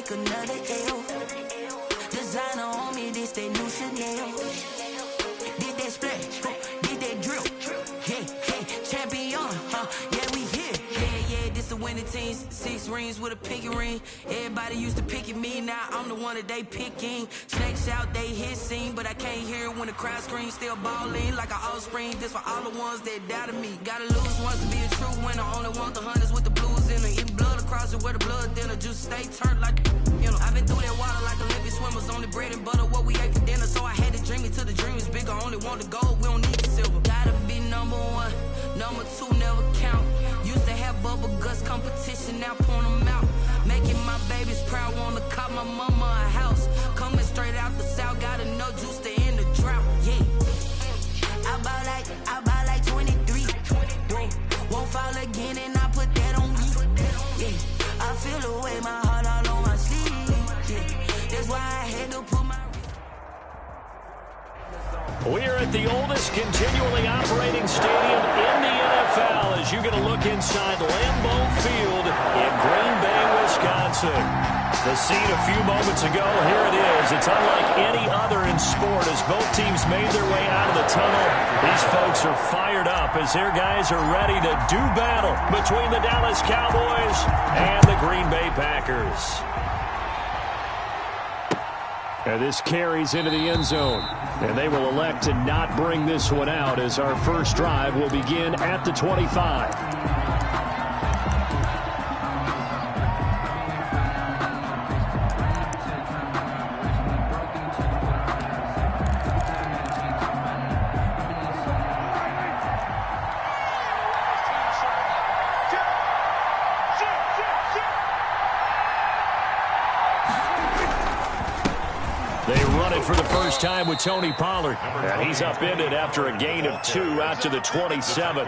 take another L. Designer on me, this they new Chanel. Did that splash, did that drill. Yeah, champion, yeah, we here. Yeah, this the winning teams. 6 rings with a pinky ring. Everybody used to pick at me, now I'm the one that they picking. Snakes out, they hissing, but I can't hear it when the crowd screams. Still balling like an offspring. This for all the ones that doubted me. Gotta lose once to be a true winner. Only want the hunters with the blues in it. Eating blood across it where the blood thinner. Just stay turned like, you know. I've been through that water like Olympic swimmers. Only bread and butter, what we ate for dinner. So I had to dream it till the dream is bigger. Only want the gold, we don't need the silver. Gotta be number 1, number 2 never count. Used to have bubble guts competition, now point them out. Making my babies proud, wanna cop my mama a house. Coming straight out the south, gotta know juice to end the drought. Yeah, I bought like 23. Whoa, won't fall again, and I put that on me. Yeah, I feel the way, my heart all on my sleeve. Yeah, that's why I had to put my. We are at the oldest continually operating stadium in the NFL as you get a look inside Lambeau Field in Green Bay, Wisconsin. The scene a few moments ago, here it is. It's unlike any other in sport as both teams made their way out of the tunnel. These folks are fired up as their guys are ready to do battle between the Dallas Cowboys and the Green Bay Packers. And this carries into the end zone. And they will elect to not bring this one out as our first drive will begin at the 25. For the first time with Tony Pollard. And he's upended after a gain of 2 out to the 27.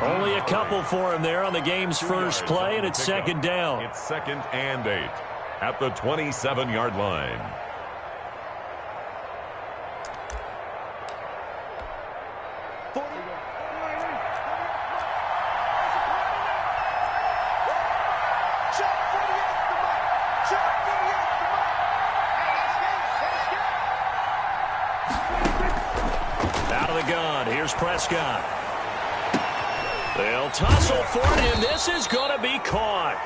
Only a couple for him there on the game's first play, and it's second down. It's 2nd and 8 at the 27-yard line. Prescott. They'll tussle for it, and this is going to be caught.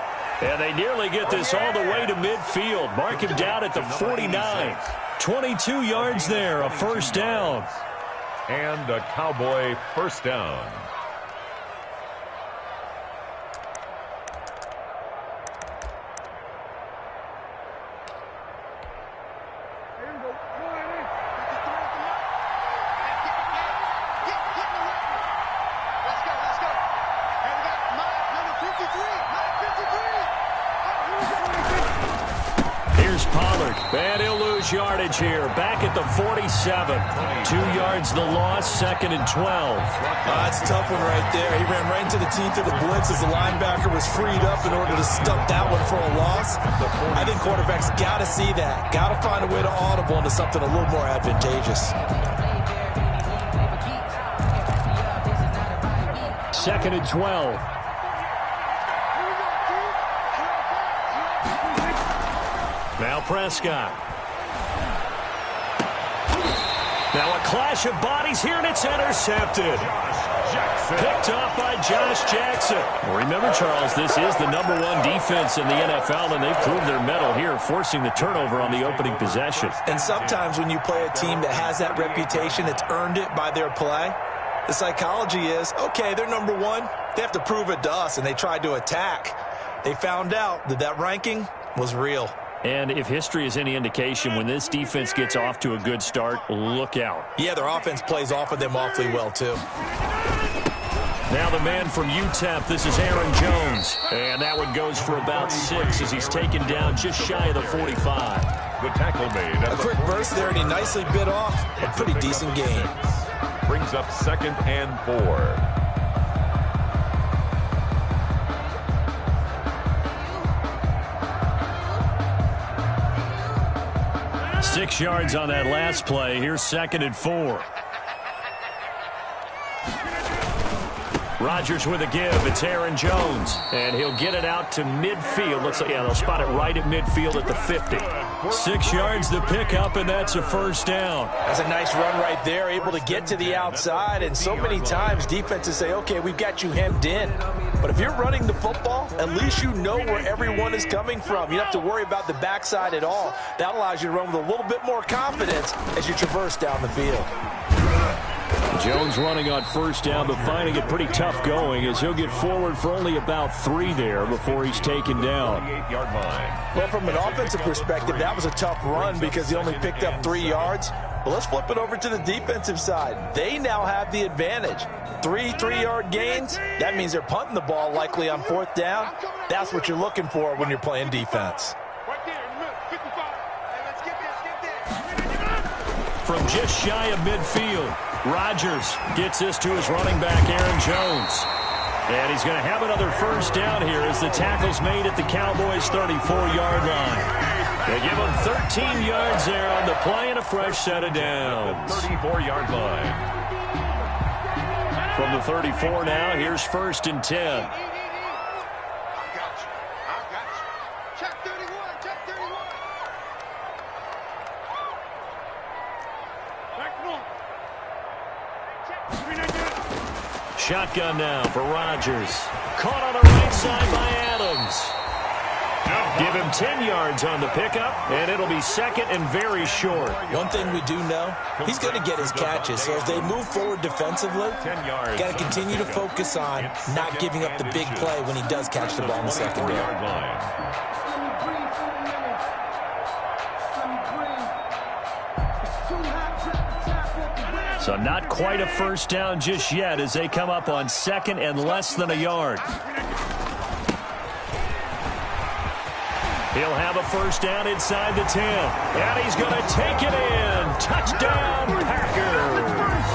And they nearly get this all the way to midfield. Mark him down at the 49. 22 yards there, a first down. And a Cowboy first down. Yardage here, back at the 47. 2 yards the loss, 2nd and 12. That's a tough one right there. He ran right into the teeth of the blitz as the linebacker was freed up in order to stop that one for a loss. I think quarterbacks got to see that. Got to find a way to audible into something a little more advantageous. 2nd and 12. Now Prescott. Now a clash of bodies here, and it's intercepted. Picked off by Josh Jackson. Well, remember, Charles, this is the #1 defense in the NFL, and they proved their mettle here, forcing the turnover on the opening possession. And sometimes when you play a team that has that reputation, it's earned it by their play. The psychology is, okay, they're #1. They have to prove it to us, and they tried to attack. They found out that that ranking was real. And if history is any indication, when this defense gets off to a good start, look out. Yeah, their offense plays off of them awfully well, too. Now the man from UTEP, this is Aaron Jones. And that one goes for about 6 as he's taken down just shy of the 45. The tackle made. A quick burst there, and he nicely bit off a pretty decent gain. Brings up 2nd and 4. 6 yards on that last play. Here's 2nd and 4. Rodgers with a give. It's Aaron Jones. And he'll get it out to midfield. Looks like, yeah, they'll spot it right at midfield at the 50. 6 yards to pick up, and that's a first down. That's a nice run right there, able to get to the outside. And so many times defenses say, okay, we've got you hemmed in. But if you're running the football, at least you know where everyone is coming from. You don't have to worry about the backside at all. That allows you to run with a little bit more confidence as you traverse down the field. Jones running on first down, but finding it pretty tough going as he'll get forward for only about 3 there before he's taken down. Well, from an offensive perspective, that was a tough run because he only picked up 3 yards. But let's flip it over to the defensive side. They now have the advantage. 3 3-yard gains, that means they're punting the ball likely on 4th down. That's what you're looking for when you're playing defense. From just shy of midfield, Rodgers gets this to his running back, Aaron Jones. And he's going to have another first down here as the tackle's made at the Cowboys' 34-yard line. They give him 13 yards there on the play and a fresh set of downs. 34-yard line. From the 34 now, here's 1st and 10. Shotgun now for Rodgers. Caught on the right side by Adams. Give him 10 yards on the pickup, and it'll be 2nd and very short. One thing we do know, he's going to get his catches. So as they move forward defensively, got to continue to focus on not giving up the big play when he does catch the ball in the secondary. So not quite a first down just yet as they come up on 2nd and less than a yard. He'll have a first down inside the 10. And he's going to take it in. Touchdown, Packers.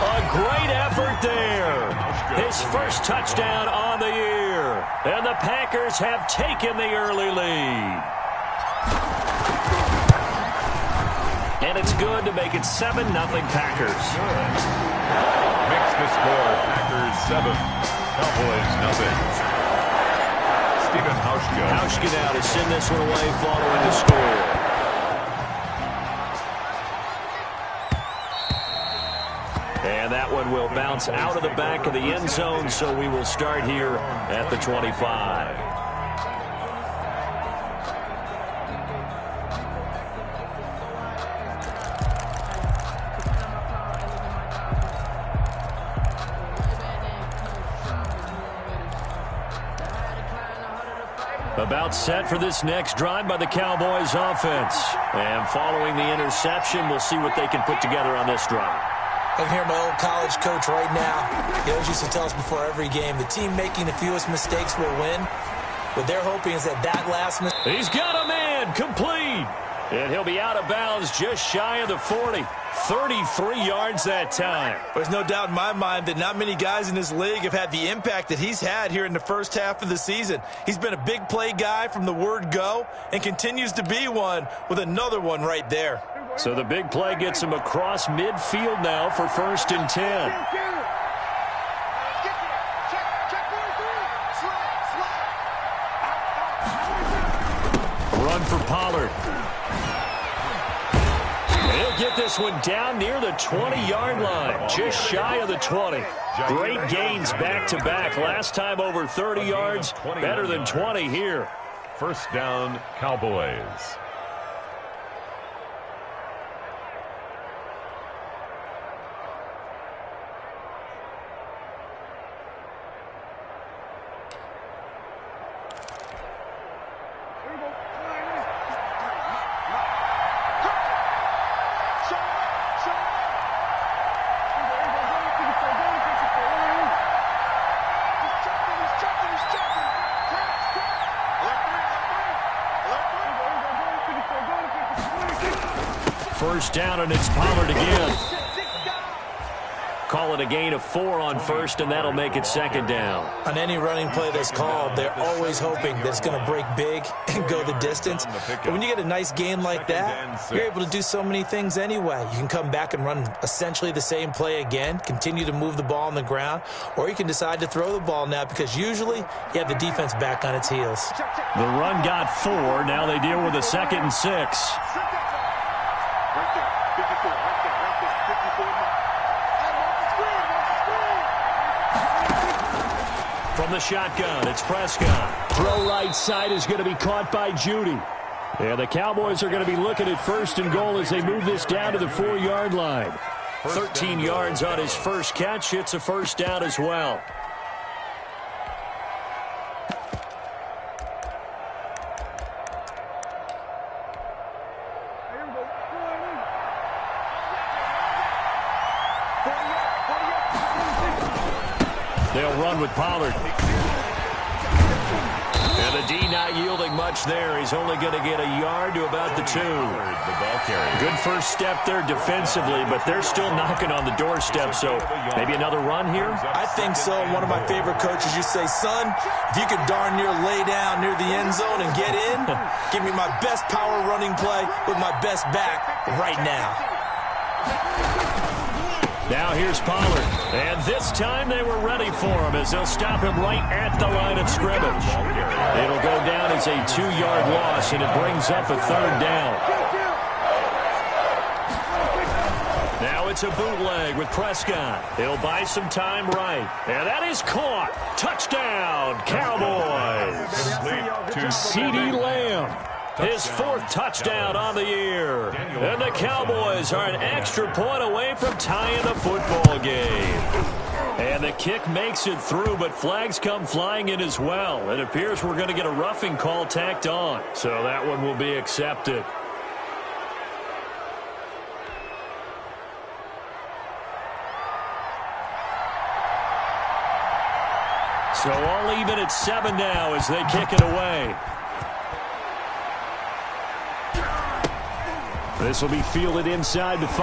A great effort there. His first touchdown on the year. And the Packers have taken the early lead. And it's good to make it 7-0 Packers. Makes the score Packers 7, Cowboys 0. Stephen Hauschka now to send this one away following the score. And that one will bounce out of the back of the end zone, so we will start here at the 25. About set for this next drive by the Cowboys offense. And following the interception, we'll see what they can put together on this drive. I can hear my old college coach right now. He always used to tell us before every game, the team making the fewest mistakes will win. What they're hoping is that last mistake. He's got a man complete. And he'll be out of bounds just shy of the 40. 33 yards that time. There's no doubt in my mind that not many guys in this league have had the impact that he's had here in the first half of the season. He's been a big play guy from the word go and continues to be one with another one right there. So the big play gets him across midfield now for 1st and 10. Run for Pollard. He'll get this one down near the 20-yard line, just shy of the 20. Great gains back-to-back. Last time over 30 yards, better than 20 here. First down, Cowboys. First down, and it's Pollard again. call it a gain of 4 on first, and that'll make it second down. On any running play that's called, they're always hoping that it's going to break big and go the distance. But when you get a nice game like that, you're able to do so many things anyway. You can come back and run essentially the same play again, continue to move the ball on the ground, or you can decide to throw the ball now because usually you have the defense back on its heels. The run got 4. Now they deal with a 2nd and 6. From the shotgun, it's Prescott. Throw right side is going to be caught by Judy. And the Cowboys are going to be looking at 1st and goal as they move this down to the 4-yard line. 13 yards on his first catch. It's a first down as well. They'll run with Pollard. And the D not yielding much there. He's only going to get a yard to about the 2. Good first step there defensively, but they're still knocking on the doorstep, so maybe another run here? I think so. One of my favorite coaches used to say, son, if you could darn near lay down near the end zone and get in, give me my best power running play with my best back right now. Now here's Pollard. And this time they were ready for him as they'll stop him right at the line of scrimmage. It'll go down as a 2-yard loss, and it brings up a 3rd down. Now it's a bootleg with Prescott. He'll buy some time right. And that is caught. Touchdown, Cowboys. CeeDee Lamb. His 4th touchdown on the year. And the Cowboys are an extra point away from tying the football game. And the kick makes it through, but flags come flying in as well. It appears we're going to get a roughing call tacked on. So that one will be accepted. So all even at 7 now as they kick it away. This will be fielded inside the 5.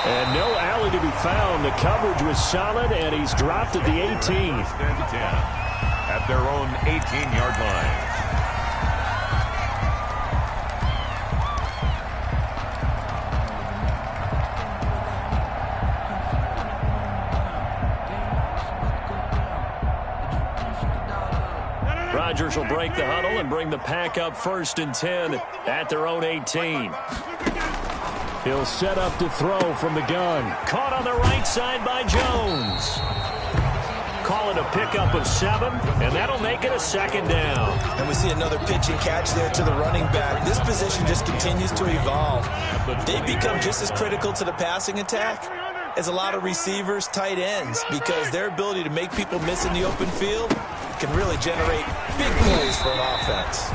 And no alley to be found. The coverage was solid, and he's dropped at the 18. At their own 18-yard line. Rodgers will break the huddle and bring the pack up 1st and 10 at their own 18. He'll set up to throw from the gun. Caught on the right side by Jones. Call it a pickup of 7, and that'll make it a 2nd down. And we see another pitch and catch there to the running back. This position just continues to evolve. They become just as critical to the passing attack as a lot of receivers, tight ends, because their ability to make people miss in the open field can really generate big plays for an offense.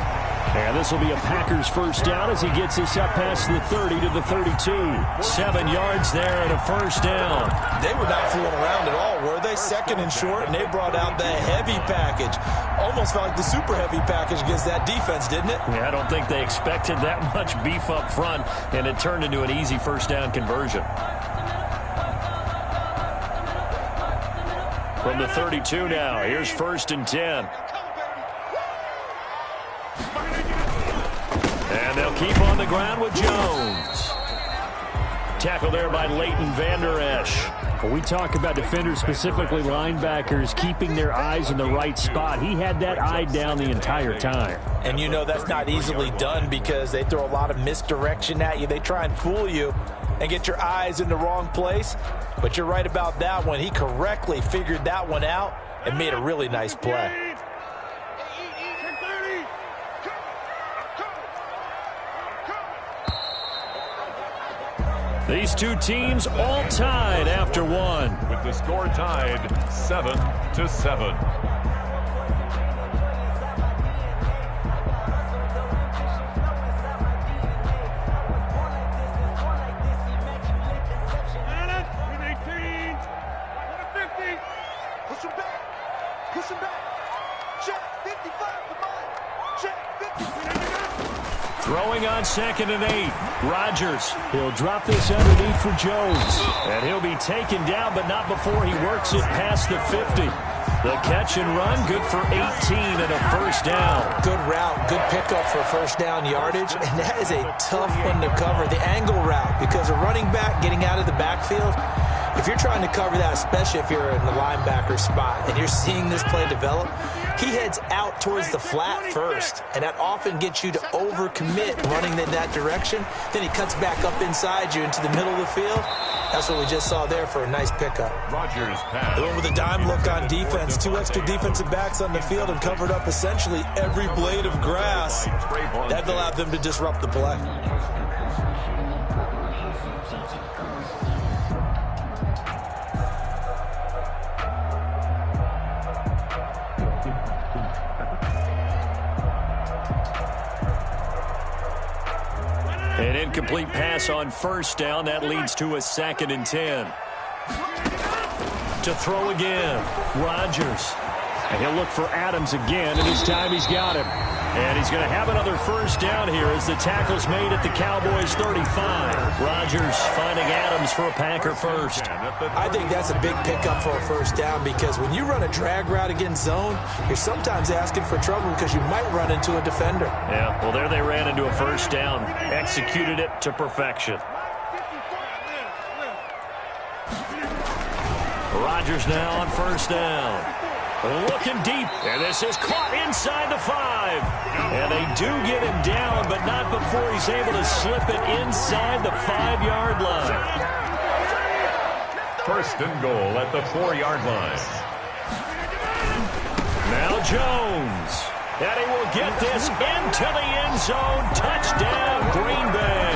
And this will be a Packers 1st down as he gets this up past the 30 to the 32. 7 yards there and a 1st down. They were not fooling around at all, were they? 2nd and short, and they brought out the heavy package. Almost felt like the super heavy package against that defense, didn't it? Yeah, I don't think they expected that much beef up front, and it turned into an easy 1st down conversion. From the 32 now, here's 1st and 10. And they'll keep on the ground with Jones. Tackle there by Leighton Vander Esch. When we talk about defenders, specifically linebackers, keeping their eyes in the right spot, he had that eye down the entire time. And you know that's not easily done because they throw a lot of misdirection at you. They try and fool you and get your eyes in the wrong place. But you're right about that one. He correctly figured that one out and made a really nice play. These two teams all tied after 1. With the score tied 7-7. Throwing on 2nd and 8. Rodgers. He'll drop this underneath for Jones. And he'll be taken down, but not before he works it past the 50. The catch and run, good for 18 and a first down. Good route, good pickup for first down yardage, and that is a tough one to cover, the angle route, because a running back getting out of the backfield, if you're trying to cover that, especially if you're in the linebacker spot and you're seeing this play develop, he heads out towards the flat first, and that often gets you to overcommit running in that direction. Then he cuts back up inside you into the middle of the field. That's what we just saw there for a nice pickup. Rodgers pass. With a dime look on defense, 2 extra defensive backs on the field and covered up essentially every blade of grass. That allowed them to disrupt the play. An incomplete pass on first down. That leads to a 2nd and 10. To throw again, Rodgers. And he'll look for Adams again, and this time he's got him. And he's going to have another first down here as the tackle's made at the Cowboys 35. Rodgers finding Adams for a Packer first. I think that's a big pickup for a first down because when you run a drag route against zone, you're sometimes asking for trouble because you might run into a defender. Yeah, well, there they ran into a first down. Executed it to perfection. Rodgers now on first down. Looking deep, and this is caught inside the 5. And they do get him down, but not before he's able to slip it inside the 5-yard line. First and goal at the 4-yard line. Now Jones. And he will get this into the end zone. Touchdown, Green Bay.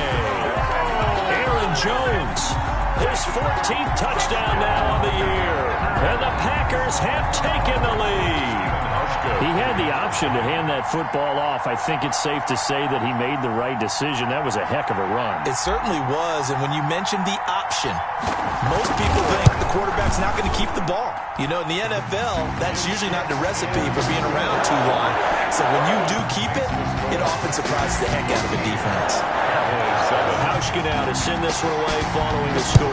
Aaron Jones. His 14th touchdown now on the year. And the Packers have taken the lead. He had the option to hand that football off. I think it's safe to say that he made the right decision. That was a heck of a run. It certainly was, and when you mentioned the option, most people think the quarterback's not going to keep the ball. You know, in the NFL, that's usually not the recipe for being around too long. So when you do keep it, it often surprises the heck out of a defense. Hauschka now to send this one away following the score.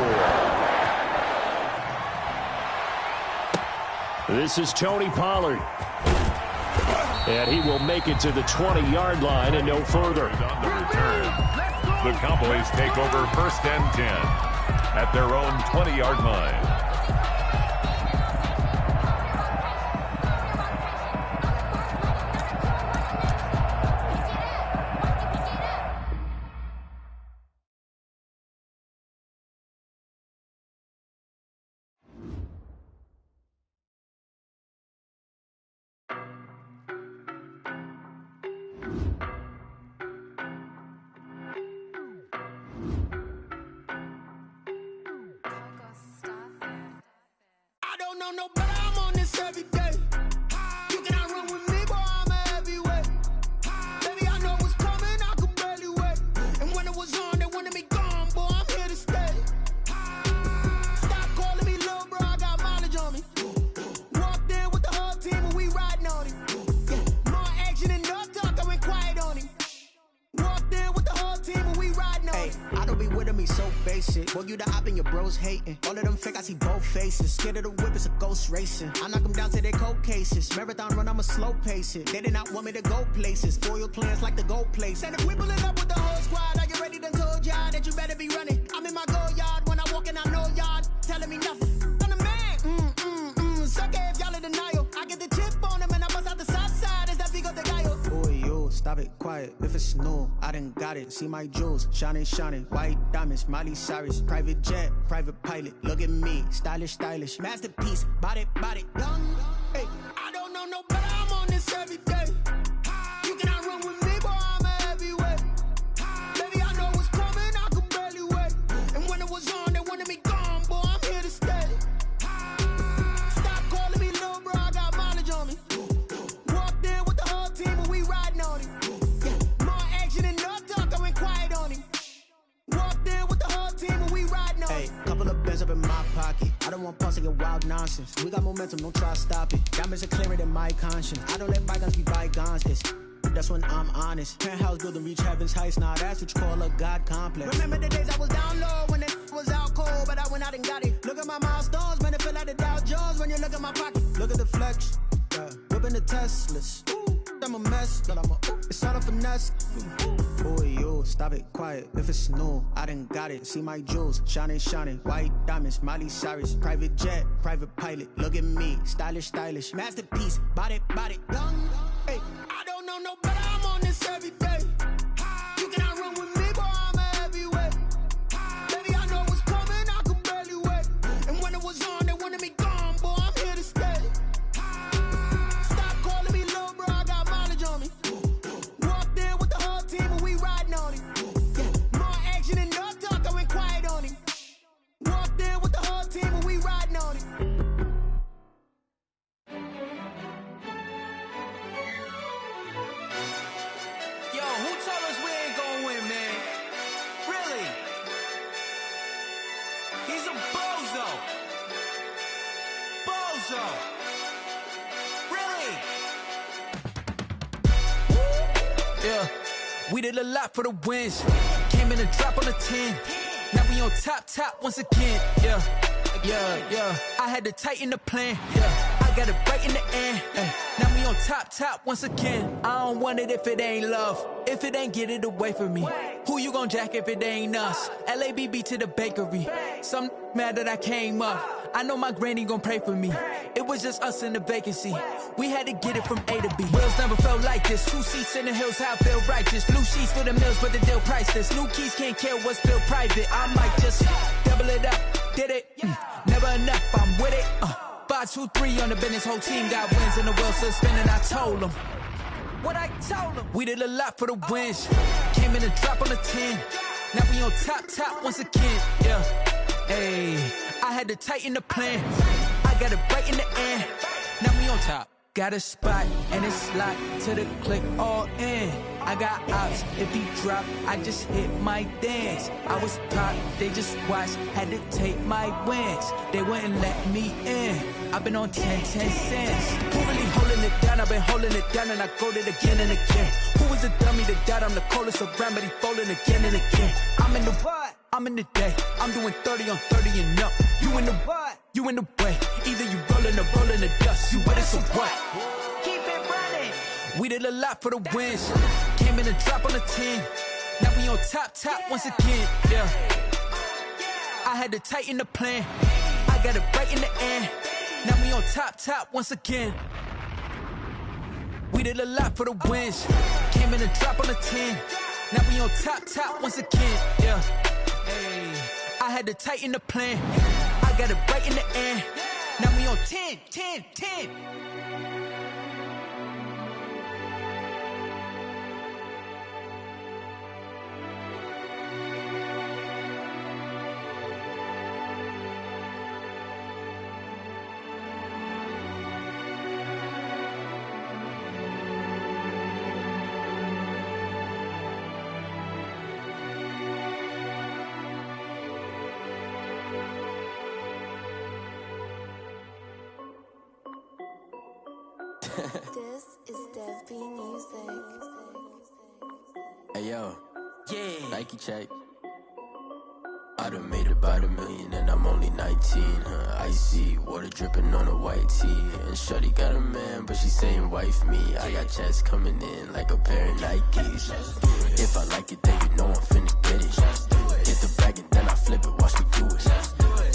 This is Tony Pollard. And he will make it to the 20-yard line and no further. The Cowboys take over first and 10 at their own 20-yard line. Racing. I knock them down to their cold cases. Marathon run, I'ma slow pace it. They did not want me to go places. Foil plans like the gold place. And if we pulling up with the whole squad, are you ready? Done told y'all that you better be running. I'm in my go yard when I walk in, I know y'all telling me nothing. I'm the man. Suck it if y'all in denial. I get the chip on him and I bust out the south side. Is that Vigo the guy? Boy, yo, stop it, quiet. If it's new, I done got it. See my jewels, shining, shining. White diamonds, Miley Cyrus. Private jet, private pilot. Look at me, stylish, stylish. Masterpiece, body, young. Hey, I don't know no better. I'm on this every day. You cannot run with me, boy. I'm a heavyweight. Baby, I know what's coming. I could barely wait. And when it was on, they wanted me gone, boy. I'm here to stay. Stop calling me little bro. I got mileage on me. Walked in with the whole team and we riding on him. Yeah, more action and no talk. I went quiet on him. Walked in with the whole team and we riding on him. Hey, couple of bands up in my pocket. I don't want pause to get wild nonsense. We got momentum, don't try to stop it. Diamonds are clearer than my conscience. I don't let bygones be bygones. This that's when I'm honest. Penthouse building, reach heaven's heights, nah, that's what you call a God complex. Remember the days I was down low when it was out cold, but I went out and got it. Look at my milestones, man, it feel like the Dow Jones when you look at my pocket. Look at the flex, yeah. Whipping the Teslas. I'm a mess, but it's all a finesse. Boy, you stop it, quiet. If it's new, I done got it. See my jewels, shining, shining. White diamonds, Miley Cyrus. Private jet, private pilot. Look at me, stylish, stylish. Masterpiece, body, body. Young, hey, I don't know no better. I'm on this every day. You cannot run with me, boy. I'm a heavyweight. Baby, I know what's coming. I could barely wait. And when it was on, they wanted me gone, boy. I'm here to stay. We did a lot for the wins. Came in a drop on the 10. Now we on top once again. Yeah. I had to tighten the plan. Yeah. I got it right in the end. Now we on top once again. I don't want it if it ain't love. If it ain't, get it away from me. Who you gon' jack if it ain't us? LABB to the bakery. Some mad that I came up. I know my granny gon' pray for me. It was just us in the vacancy. We had to get it from A to B. Wheels never felt like this. 2 seats in the hills, how I feel righteous. Blue sheets for the mills, but the deal priceless. New keys can't care what's still private. I might just double it up. Did it? Never enough, I'm with it. 5, 2, 3 on the business. Whole team got wins and the wheels still spinning. I told them what I told them. We did a lot for the wins. Came in a drop on the 10. Now we on top once again. Yeah. Hey, I had to tighten the plan. I got it right in the end. Now we on top. Got a spot and it's locked to the click all in. I got ops, if he drop, I just hit my dance. I was top, they just watched, had to take my wins. They wouldn't let me in. I've been on 10 cents. Who really holding it down? I've been holding it down and I go it again and again. Who was the dummy that died? I'm the coldest around, but he folding again and again. I'm in the what? I'm in the day. I'm doing 30 on 30 and up. You in the what? You in the way. Either you rolling or rolling the dust. You with it, so what? Keep it running. We did a lot for the wins. Came in a drop on the 10. Now we on top once again. Yeah. I had to tighten the plan. I got it right in the end. Now we on top once again. We did a lot for the wins. Came in a drop on the 10. Now we on top once again. Yeah. Hey, I had to tighten the plan. I got it right in the end. Now we on 10. This is Dev B Music. Hey yo, yeah. Nike check. I done made about $1 million and I'm only 19. Icy water dripping on a white tee. And shorty got a man, but she saying wife me. I got checks coming in like a pair of Nikes. If I like it, then you know I'm finna get it. Get the bag and then I flip it, watch me do it.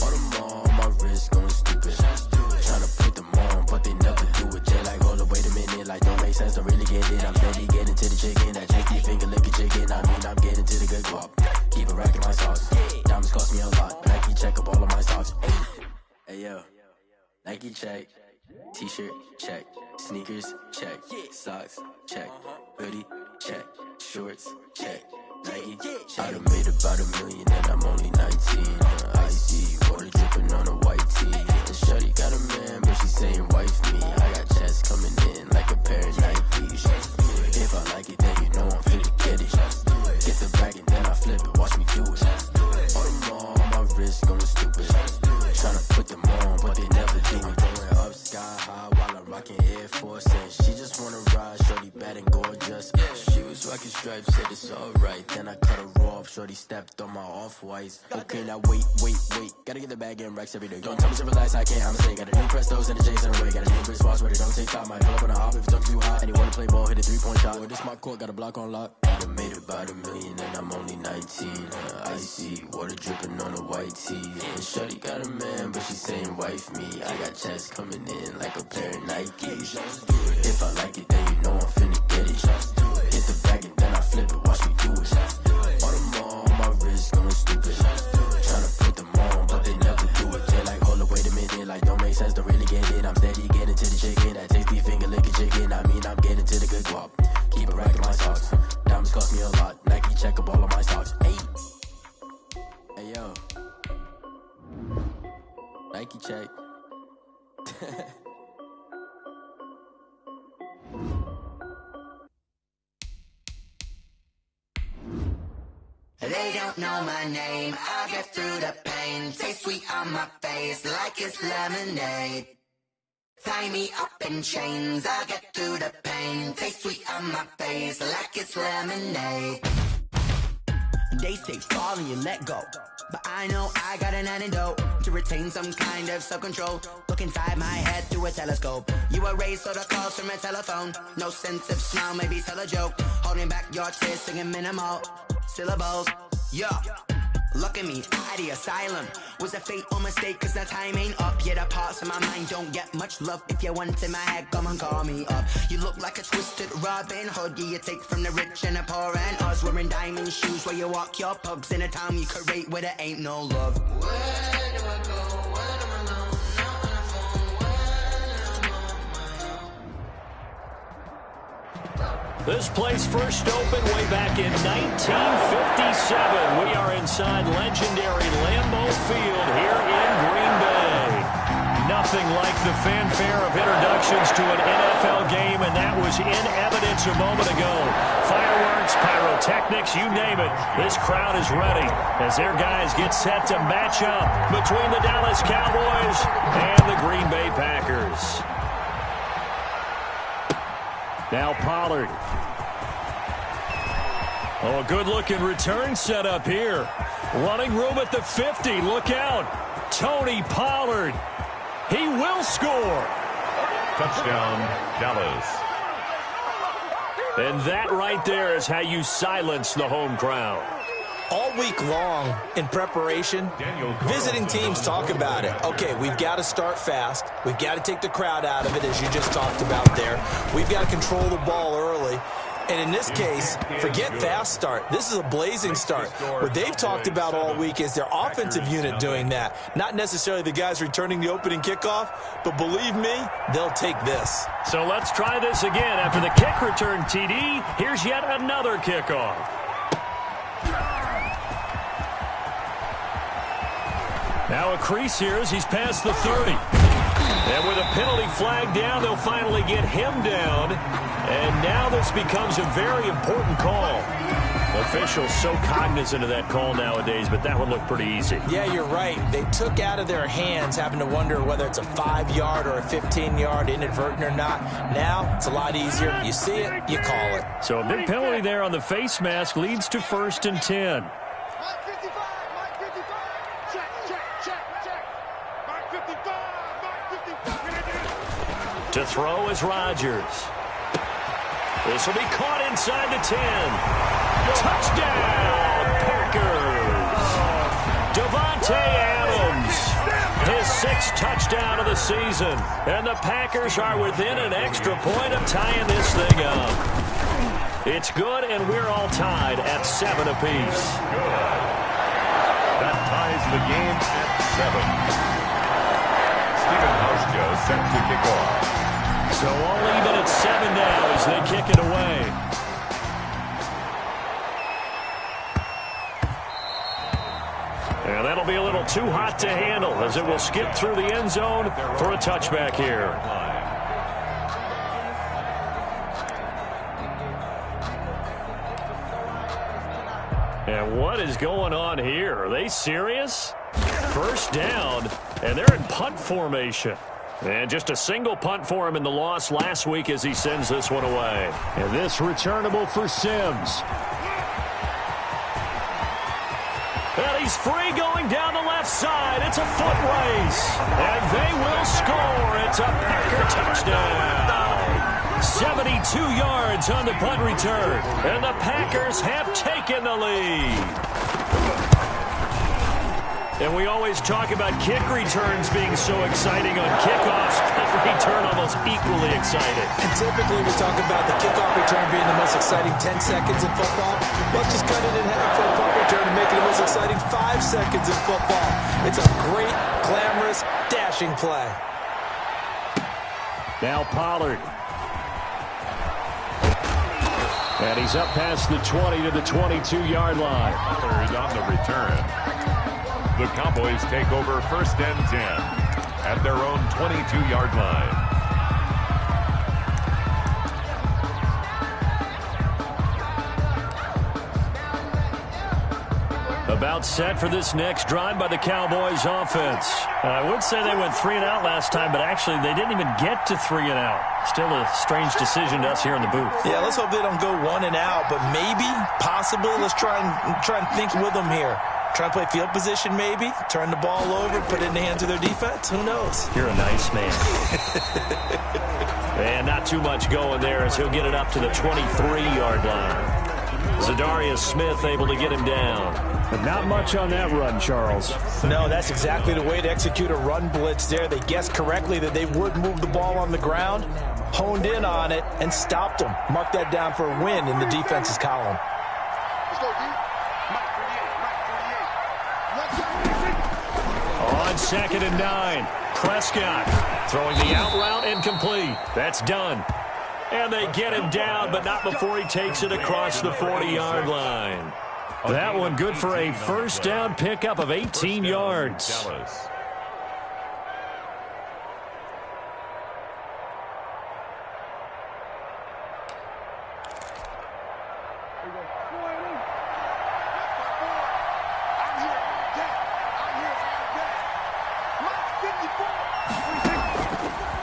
All them all on my wrist going stupid. Tryna put them on, but they never do it. Jay like, hold up, wait a minute, like don't make sense, don't really get it. I'm steady getting to the chicken, that JT finger licking chicken. I mean, I'm getting to the good guap. Keep it racking my sauce. Diamonds cost me a lot. Nike check up all of my stocks. Hey yo, Nike check. T-shirt check. Sneakers check. Socks check. Hoodie check. Shorts check. Nike. I done made about $1 million and I'm only 19. Icy water dripping on a white tee. And shorty got a man, but she saying wife me. I got checks coming in like a pair of Nikes. If I like it, then you know I'm finna get it. Get the bag and then I flip it, watch me do it. All them all on my wrist going stupid. Tryna put them on, but they never do it. Going up sky high while I'm rocking Air Force. And she just wanna ride, shorty bad and gorgeous. chicken stripes, said it's alright. Then I cut her off, shorty stepped on my off-whites. Okay, now wait. Gotta get the bag in racks every day. Don't tell me to relax, I can't, I'ma say. Got a new Prestos and a J's in a way. Got a new wristwatch where they don't take time. Might pull up on a hop if it's talking too hot. And they wanna play ball, hit a 3-point shot. Well, this my court, got a block on lock. I done made about $1 million and I'm only 19. Icy, water dripping on a white tee. And shorty got a man, but she saying wife me. I got checks coming in like a pair of Nikes. If I like it, then you know I'm finna get it. Hit the bag and then I flip it, watch me do it. On the mall, my wrist going stupid. Tryna put them on, but they never do it. They're like, hold up, wait a minute, like don't make sense, don't really get it. I'm steady getting to the chicken, that tasty finger licking chicken. I mean, I'm getting to the good guap. Keep it racking my socks. Diamonds cost me a lot. Nike check up all of my stocks. Hey yo. Nike check. They don't know my name, I'll get through the pain. Taste sweet on my face like it's lemonade. Tie me up in chains, I'll get through the pain. Taste sweet on my face like it's lemonade. They say fall and you let go, but I know I got an antidote to retain some kind of self-control. Look inside my head through a telescope. You erase all the calls from a telephone. No sense of smile, maybe tell a joke. Holding back your tears, singing minimal syllables. Yeah, look at me, out the asylum. Was a fate or mistake, cause the time ain't up. Yet the parts of my mind don't get much love. If you want in my head, come and call me up. You look like a twisted Robin Hood. Yeah, you take from the rich and the poor and us. Wearing diamond shoes where you walk your pugs in a town you create where there ain't no love. Where do I go? When I'm alone, not on the phone, when I'm on my own. This place first opened way back in 1957. We are inside legendary Lambeau Field here in Green Bay. Nothing like the fanfare of introductions to an NFL game, and that was in evidence a moment ago. Fireworks, pyrotechnics, you name it. This crowd is ready as their guys get set to match up between the Dallas Cowboys and the Green Bay Packers. Now Pollard. Oh, a good-looking return set up here. Running room at the 50. Look out. Tony Pollard. He will score. Touchdown, Dallas. And that right there is how you silence the home crowd. All week long in preparation, visiting teams talk about it. Okay, we've got to start fast. We've got to take the crowd out of it, as you just talked about there. We've got to control the ball early. And in this case, forget fast start. This is a blazing start. What they've talked about all week is their offensive unit doing that. Not necessarily the guys returning the opening kickoff, but believe me, they'll take this. So let's try this again. After the kick return TD, here's yet another kickoff. Now a crease here as he's past the 30. And with a penalty flag down, they'll finally get him down. And now this becomes a very important call. Officials so cognizant of that call nowadays, but that one looked pretty easy. Yeah, you're right. They took out of their hands having to wonder whether it's a 5-yard or a 15-yard, inadvertent or not. Now it's a lot easier. You see it, you call it. So a big penalty there on the face mask leads to 1st and 10. To throw is Rodgers. This will be caught inside the 10. Touchdown, Packers. Davante Adams, his 6th touchdown of the season. And the Packers are within an extra point of tying this thing up. It's good, and we're all tied at 7 apiece. Good. That ties the game at 7. Stephen Hauschka set to kick off. So all even at 7 now as they kick it away. And that'll be a little too hot to handle as it will skip through the end zone for a touchback here. And what is going on here? Are they serious? First down, and they're in punt formation. And just a single punt for him in the loss last week as he sends this one away. And this returnable for Sims. And he's free going down the left side. It's a foot race. And they will score. It's a Packer touchdown. 72 yards on the punt return. And the Packers have taken the lead. And we always talk about kick returns being so exciting on kickoffs. Punt return almost equally exciting. And typically we talk about the kickoff return being the most exciting 10 seconds in football. Let's just cut it in half for a punt return and make it the most exciting 5 seconds in football. It's a great, glamorous, dashing play. Now Pollard. And he's up past the 20 to the 22-yard line. Pollard on the return. The Cowboys take over 1st and 10 at their own 22-yard line. About set for this next drive by the Cowboys offense. I would say they went 3 and out last time, but actually they didn't even get to 3 and out. Still a strange decision to us here in the booth. Yeah, let's hope they don't go 1 and out, but maybe, possibly, let's try and think with them here. Try and play field position maybe, turn the ball over, put it in the hands of their defense. Who knows? You're a nice man. And not too much going there as he'll get it up to the 23-yard line. Zadarius Smith able to get him down. But not much on that run, Charles. No, that's exactly the way to execute a run blitz there. They guessed correctly that they would move the ball on the ground, honed in on it, and stopped them. Mark that down for a win in the defense's column. On 2nd and 9, Prescott throwing the out route incomplete. That's done. And they get him down, but not before he takes it across the 40-yard line. That one good for a first down pickup of 18 yards.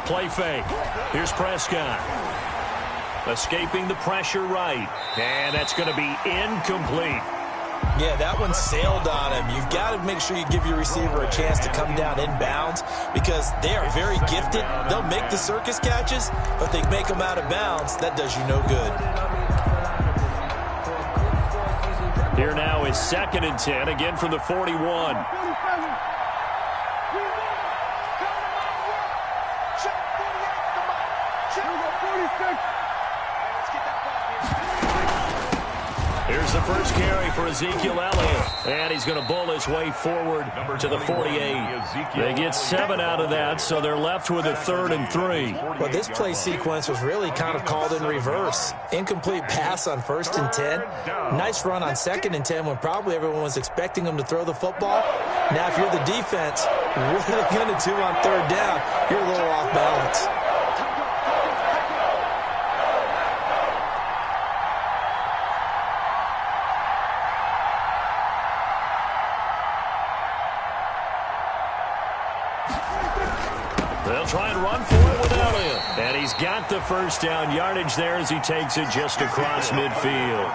Play fake. Here's Prescott. Escaping the pressure right. And that's going to be incomplete. Yeah, that one sailed on him. You've got to make sure you give your receiver a chance to come down inbounds because they are very gifted. They'll make the circus catches, but they make them out of bounds. That does you no good. Here now is 2nd and 10, again from the 41. Here's the first carry for Ezekiel Elliott. And he's going to bull his way forward to the 48. They get 7 out of that, so they're left with a 3rd and 3. Well, this play sequence was really kind of called in reverse. Incomplete pass on 1st and 10. Nice run on 2nd and 10 when probably everyone was expecting them to throw the football. Now, if you're the defense, what are they going to do on 3rd down? You're a little off balance. They'll try and run for it without him. And he's got the first down yardage there as he takes it just across midfield.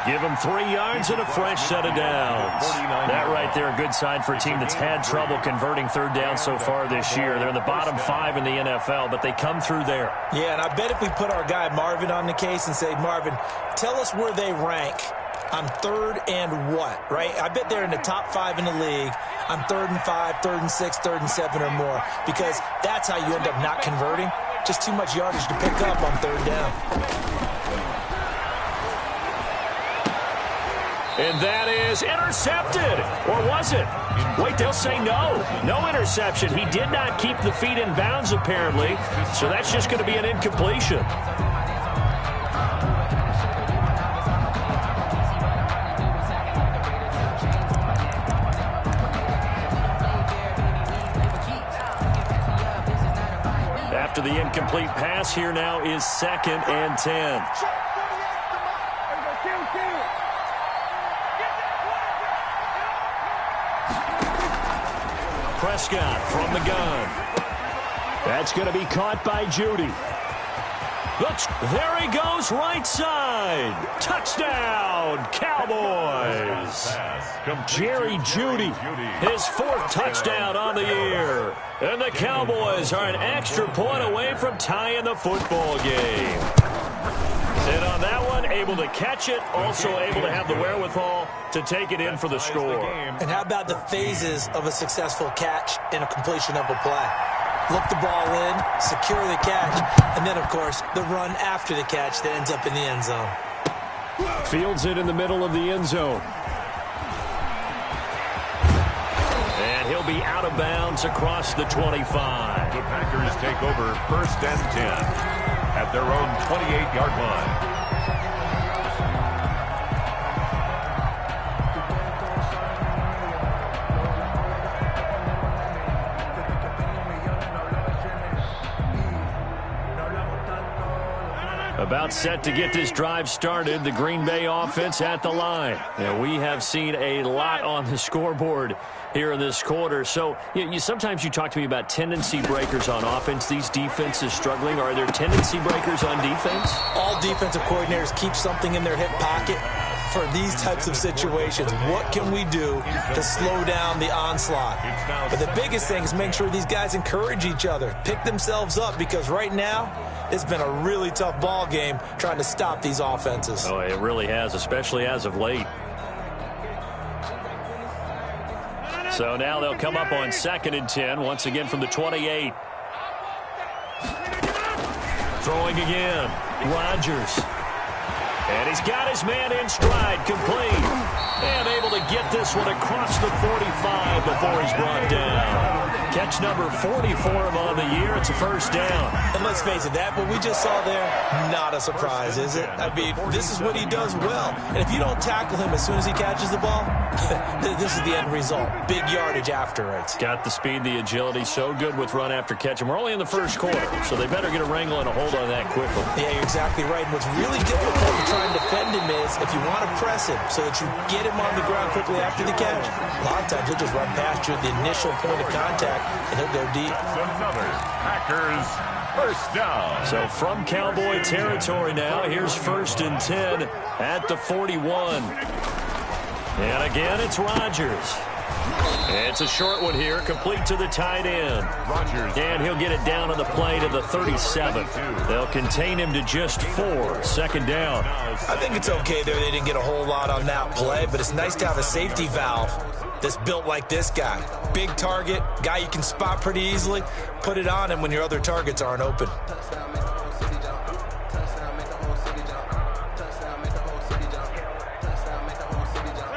Give him 3 yards and a fresh set of downs. That right there, a good sign for a team that's had trouble converting 3rd down so far this year. They're in the bottom 5 in the NFL, but they come through there. Yeah, and I bet if we put our guy Marvin on the case and say, Marvin, tell us where they rank on 3rd and what, right? I bet they're in the top 5 in the league on 3rd and 5, 3rd and 6, 3rd and 7 or more, because that's how you end up not converting. Just too much yardage to pick up on 3rd down. And that is intercepted. Or was it? Wait, they'll say no. No interception. He did not keep the feet in bounds, apparently, so that's just going to be an incompletion. After the incomplete pass, here now is 2nd and 10. Prescott from the gun. That's going to be caught by Judy. There he goes, right side. Touchdown, Cowboys. Jerry Judy, his 4th touchdown on the year. And the Cowboys are an extra point away from tying the football game. And on that one, able to catch it, also able to have the wherewithal to take it in for the score. And how about the phases of a successful catch and a completion of a play? Look the ball in, secure the catch, and then, of course, the run after the catch that ends up in the end zone. Fields it in the middle of the end zone. And he'll be out of bounds across the 25. The Packers take over 1st and 10 at their own 28-yard line. About set to get this drive started, the Green Bay offense at the line. And we have seen a lot on the scoreboard here in this quarter. So sometimes you talk to me about tendency breakers on offense. These defenses struggling. Are there tendency breakers on defense? All defensive coordinators keep something in their hip pocket for these types of situations. What can we do to slow down the onslaught? But the biggest thing is make sure these guys encourage each other, pick themselves up, because right now it's been a really tough ball game trying to stop these offenses. Oh, it really has, especially as of late. So now they'll come up on 2nd and 10, once again from the 28. Throwing again, Rodgers. And he's got his man in stride, complete. And able to get this one across the 45 before he's brought down. Catch number 40 for him on the year. It's a 1st down. And let's face it, that what we just saw there, not a surprise, is it? I mean, this is what he does well. And if you don't tackle him as soon as he catches the ball, this is the end result. Big yardage after it. Got the speed, the agility, so good with run after catch. And we're only in the 1st quarter, so they better get a wrangle and a hold on that quickly. Yeah, you're exactly right. And what's really difficult to try and defend him is if you want to press him so that you get him on the ground quickly after the catch, a lot of times he'll just run past you at the initial point of contact, and he'll go deep. Another Packers 1st down. So from Cowboy territory now, here's 1st and 10 at the 41. And again, it's Rodgers. It's a short one here, complete to the tight end. Rodgers. And he'll get it down on the play to the 37. They'll contain him to just 4. 2nd down. I think it's okay there. They didn't get a whole lot on that play, but it's nice to have a safety valve that's built like this guy. Big target, guy you can spot pretty easily. Put it on him when your other targets aren't open.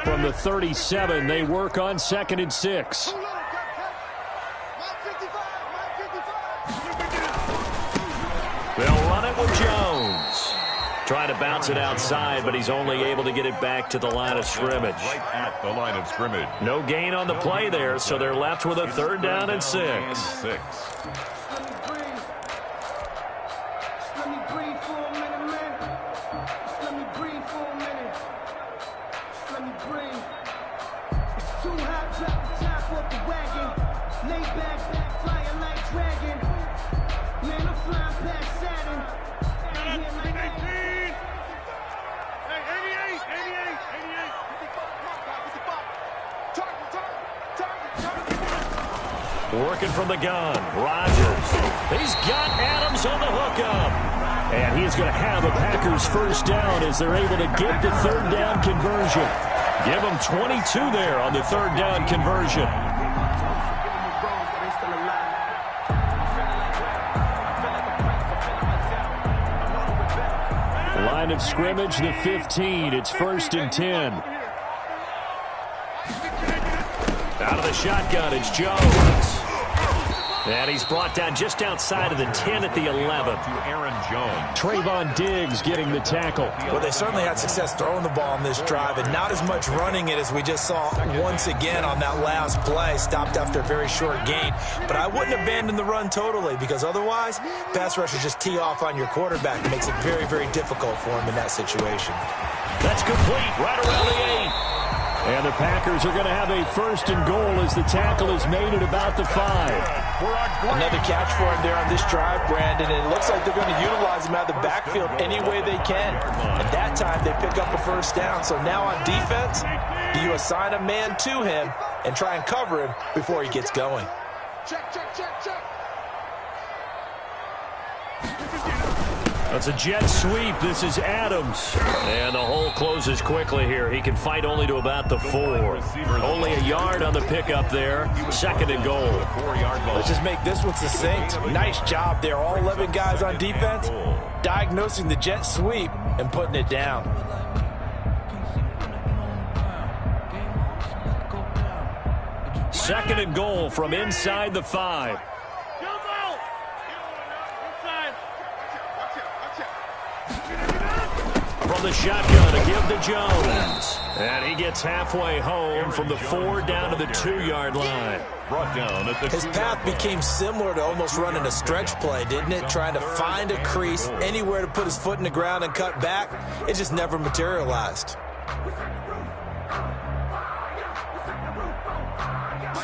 From the 37, they work on 2nd and 6. They'll run it with Jones. Trying to bounce it outside, but he's only able to get it back to the line of scrimmage. Right at the line of scrimmage. No gain on the play there, so they're left with a 3rd down and 6. Working from the gun, Rodgers. He's got Adams on the hookup. And he's going to have a Packers 1st down as they're able to get the 3rd down conversion. Give them 22 there on the 3rd down conversion. Line of scrimmage, the 15. It's 1st and 10. Out of the shotgun, it's Jones. And he's brought down just outside of the 10 at the 11. To Aaron Jones. Trayvon Diggs getting the tackle. Well, they certainly had success throwing the ball on this drive, and not as much running it as we just saw once again on that last play. Stopped after a very short gain. But I wouldn't abandon the run totally, because otherwise, pass rushers just tee off on your quarterback. It makes it very, very difficult for him in that situation. That's complete right around the 8. And the Packers are going to have a 1st and goal as the tackle is made at about the 5. Another catch for him there on this drive, Brandon. And it looks like they're going to utilize him out of the backfield any way they can. At that time, they pick up a 1st down. So now on defense, do you assign a man to him and try and cover him before he gets going? Check. That's a jet sweep. This is Adams. And the hole closes quickly here. He can fight only to about the 4. Only a yard on the pickup there. 2nd and goal. Let's just make this one succinct. Nice job there. All 11 guys on defense diagnosing the jet sweep and putting it down. Second and goal from inside the 5. From the shotgun to give to Jones. And he gets halfway home from the 4 down to the 2-yard line. Brought down at the His path became similar to almost running a stretch play, didn't it? Trying to find a crease, anywhere to put his foot in the ground and cut back. It just never materialized.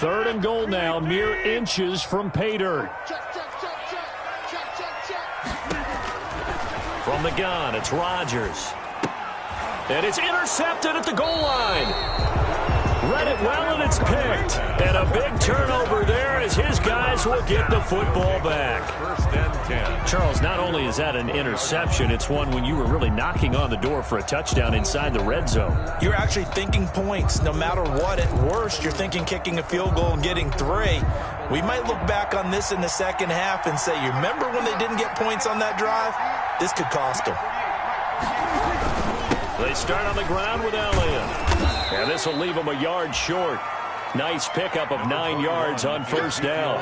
3rd and goal now, mere inches from pay dirt. From the gun, it's Rodgers. And it's intercepted at the goal line. Read it well, and it's picked. And a big turnover there as his guys will get the football back. 1st and 10. Charles, not only is that an interception, it's one when you were really knocking on the door for a touchdown inside the red zone. You're actually thinking points no matter what. At worst, you're thinking kicking a field goal and getting 3. We might look back on this in the second half and say, you remember when they didn't get points on that drive? This could cost them. They start on the ground with Elliott. And this will leave them a yard short. Nice pickup of 9 yards on 1st down.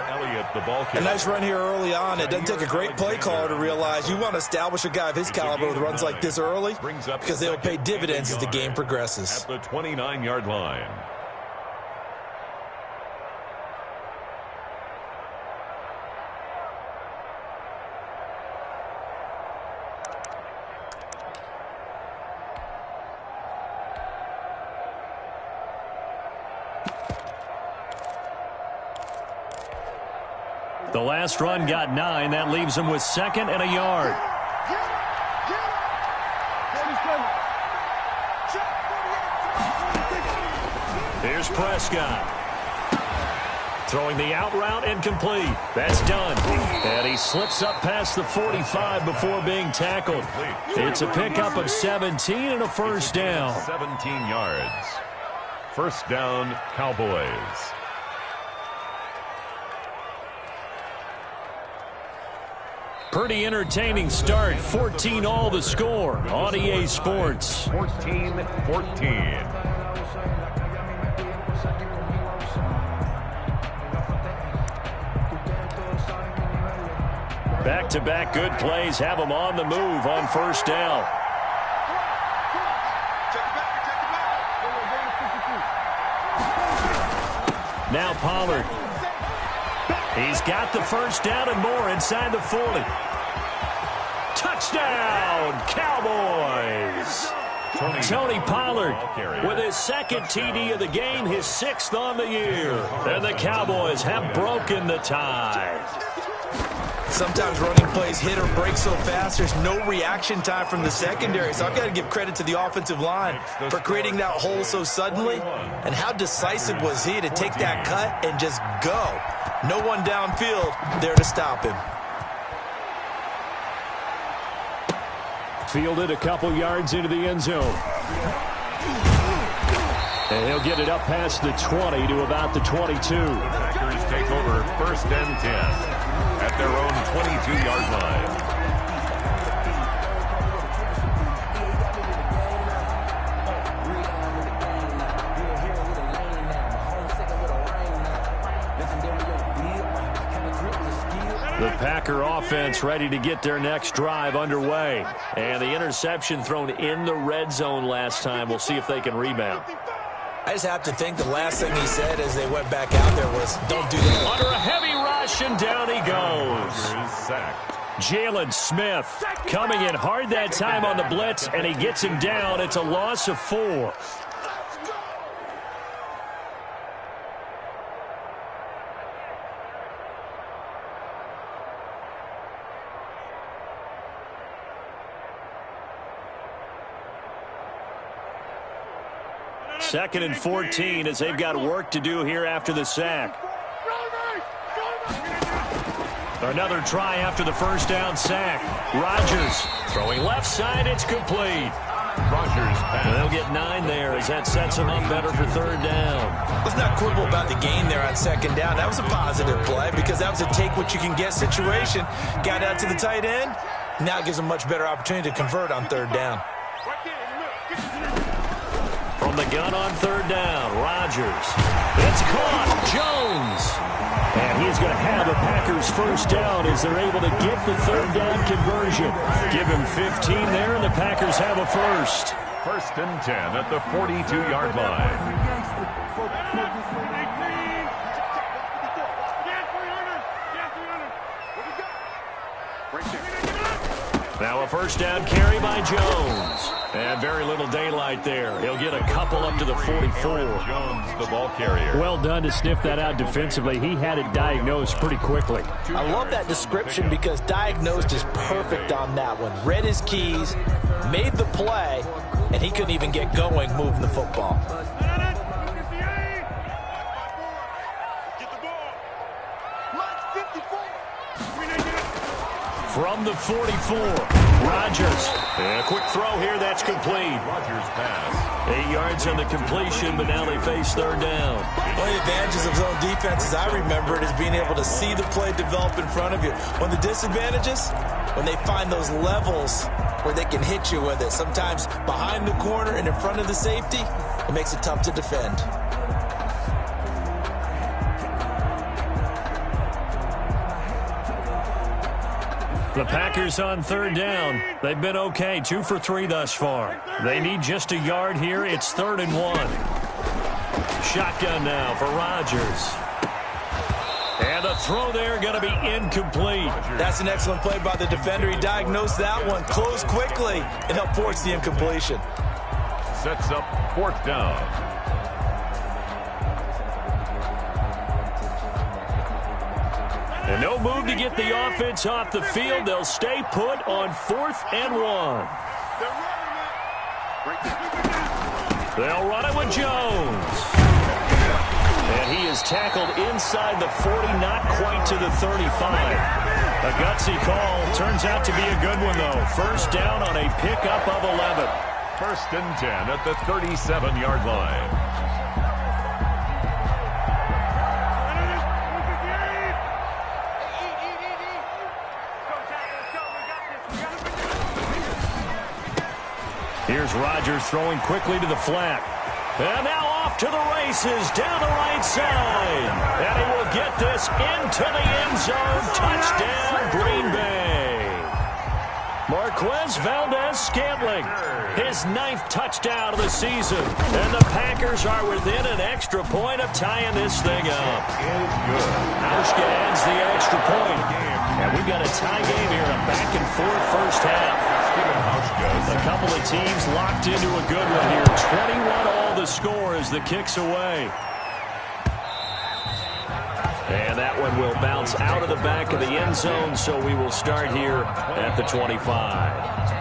A nice run here early on. It doesn't take a great play caller to realize you want to establish a guy of his caliber with runs like this early because they will pay dividends as the game progresses. At the 29-yard line. The last run got 9. That leaves him with 2nd and a yard. Here's Prescott. Throwing the out route incomplete. That's done. And he slips up past the 45 before being tackled. It's a pickup of 17 and a 1st down. 17 yards. 1st down, Cowboys. Pretty entertaining start. 14-all the score on EA Sports. 14-14. Back-to-back good plays have them on the move on 1st down. Now Pollard. He's got the 1st down and more inside the 40. Touchdown, Cowboys! Tony Pollard with his 2nd TD of the game, his 6th on the year. And the Cowboys have broken the tie. Sometimes running plays hit or break so fast, there's no reaction time from the secondary. So I've got to give credit to the offensive line for creating that hole so suddenly. And how decisive was he to take that cut and just go? No one downfield there to stop him. Fielded a couple yards into the end zone. And he'll get it up past the 20 to about the 22. Packers take over 1st and 10 at their own 22-yard line. The Packer offense ready to get their next drive underway. And the interception thrown in the red zone last time. We'll see if they can rebound. I just have to think the last thing he said as they went back out there was, don't do that. Under a heavy rush, and down he goes. Jalen Smith coming in hard that time on the blitz, and he gets him down. It's a loss of 4. 2nd and 14 as they've got work to do here after the sack. Another try after the first down sack. Rodgers throwing left side. It's complete. Rodgers pass. They'll get 9 there as that sets them up better for 3rd down. Let's not quibble about the gain there on 2nd down. That was a positive play because that was a take-what-you-can-get situation. Got out to the tight end. Now it gives them a much better opportunity to convert on 3rd down. From the gun on 3rd down, Rodgers. It's caught. Jones. And he's going to have the Packers' first down as they're able to get the 3rd down conversion. Give him 15 there, and the Packers have a first. 1st and 10 at the 42-yard line. Now a first down carry by Jones. And very little daylight there. He'll get a couple up to the 44. Jones, the ball carrier. Well done to sniff that out defensively. He had it diagnosed pretty quickly. I love that description because diagnosed is perfect on that one. Read his keys, made the play, and he couldn't even get going moving the football. From the 44, Rodgers. And a quick throw here, that's complete. Rodgers pass. 8 yards on the completion, but now they face 3rd down. One of the advantages of zone defense, as I remember it, is being able to see the play develop in front of you. One of the disadvantages, when they find those levels where they can hit you with it, sometimes behind the corner and in front of the safety, it makes it tough to defend. The Packers on 3rd down. They've been okay, 2 for 3 thus far. They need just a yard here. It's 3rd and 1. Shotgun now for Rodgers. And the throw there going to be incomplete. That's an excellent play by the defender. He diagnosed that one, closed quickly, and helped force the incompletion. Sets up 4th down. And no move to get the offense off the field. They'll stay put on 4th and 1. They'll run it with Jones. And he is tackled inside the 40, not quite to the 35. A gutsy call. Turns out to be a good one, though. First down on a pickup of 11. 1st and 10 at the 37-yard line. Here's Rodgers throwing quickly to the flat. And now off to the races down the right side. And he will get this into the end zone. Touchdown, Green Bay. Marquez Valdez-Scantling, his 9th touchdown of the season. And the Packers are within an extra point of tying this thing up. Hauschka adds the extra point. And we've got a tie game here, a back-and-forth first half. A couple of teams locked into a good one here. 21-all the score as the kick's away. And that one will bounce out of the back of the end zone, so we will start here at the 25.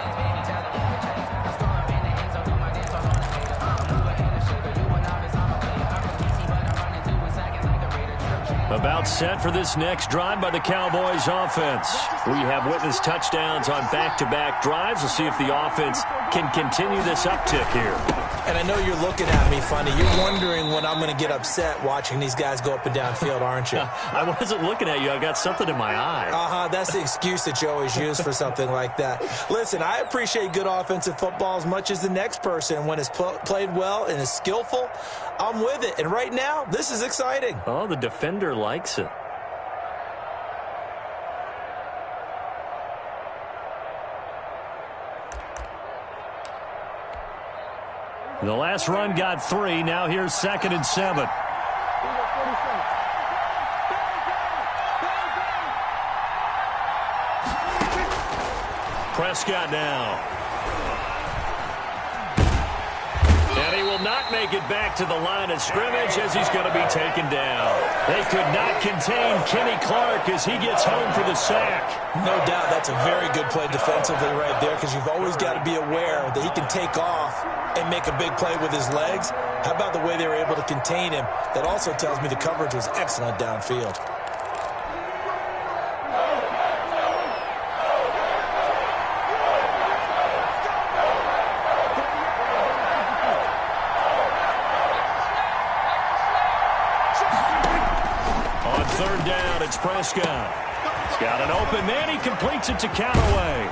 About set for this next drive by the Cowboys offense. We have witnessed touchdowns on back-to-back drives. We'll see if the offense can continue this uptick here. And I know you're looking at me funny. You're wondering when I'm going to get upset watching these guys go up and down field, aren't you? I wasn't looking at you. I've got something in my eye. That's the excuse that you always use for something like that. Listen, I appreciate good offensive football as much as the next person. When it's played well and is skillful, I'm with it. And right now, this is exciting. Oh, the defender likes it. The last run got 3. Now here's 2nd and 7. Prescott now. And he will not make it back to the line of scrimmage as he's going to be taken down. They could not contain Kenny Clark as he gets home for the sack. No doubt that's a very good play defensively right there, because you've always got to be aware that he can take off and make a big play with his legs. How about the way they were able to contain him? That also tells me the coverage was excellent downfield. On third down, it's Prescott. He's got an open man. He completes it to Callaway.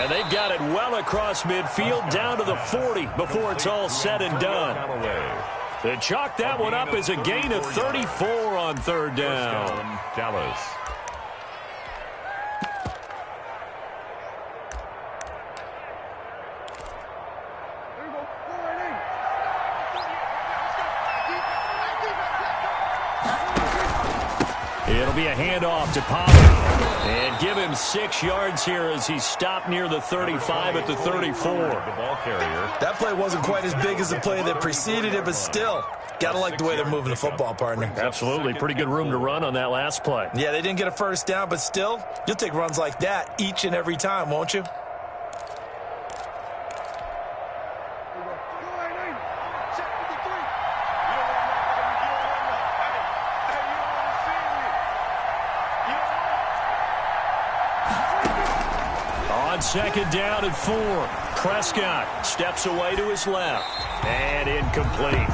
And they've got it well across midfield down to the 40 before it's all said and done. They chalk that one up as a gain of 34 on third down. Dallas. It'll be a handoff to Pollard. And give him 6 yards here as he's stopped near the 35 at the 34. The ball carrier. That play wasn't quite as big as the play that preceded it, but still, gotta like the way they're moving the football, partner. Absolutely. Pretty good room to run on that last play. Yeah, they didn't get a first down, but still, you'll take runs like that each and every time, won't you? On second down and 4, Prescott steps away to his left. And incomplete.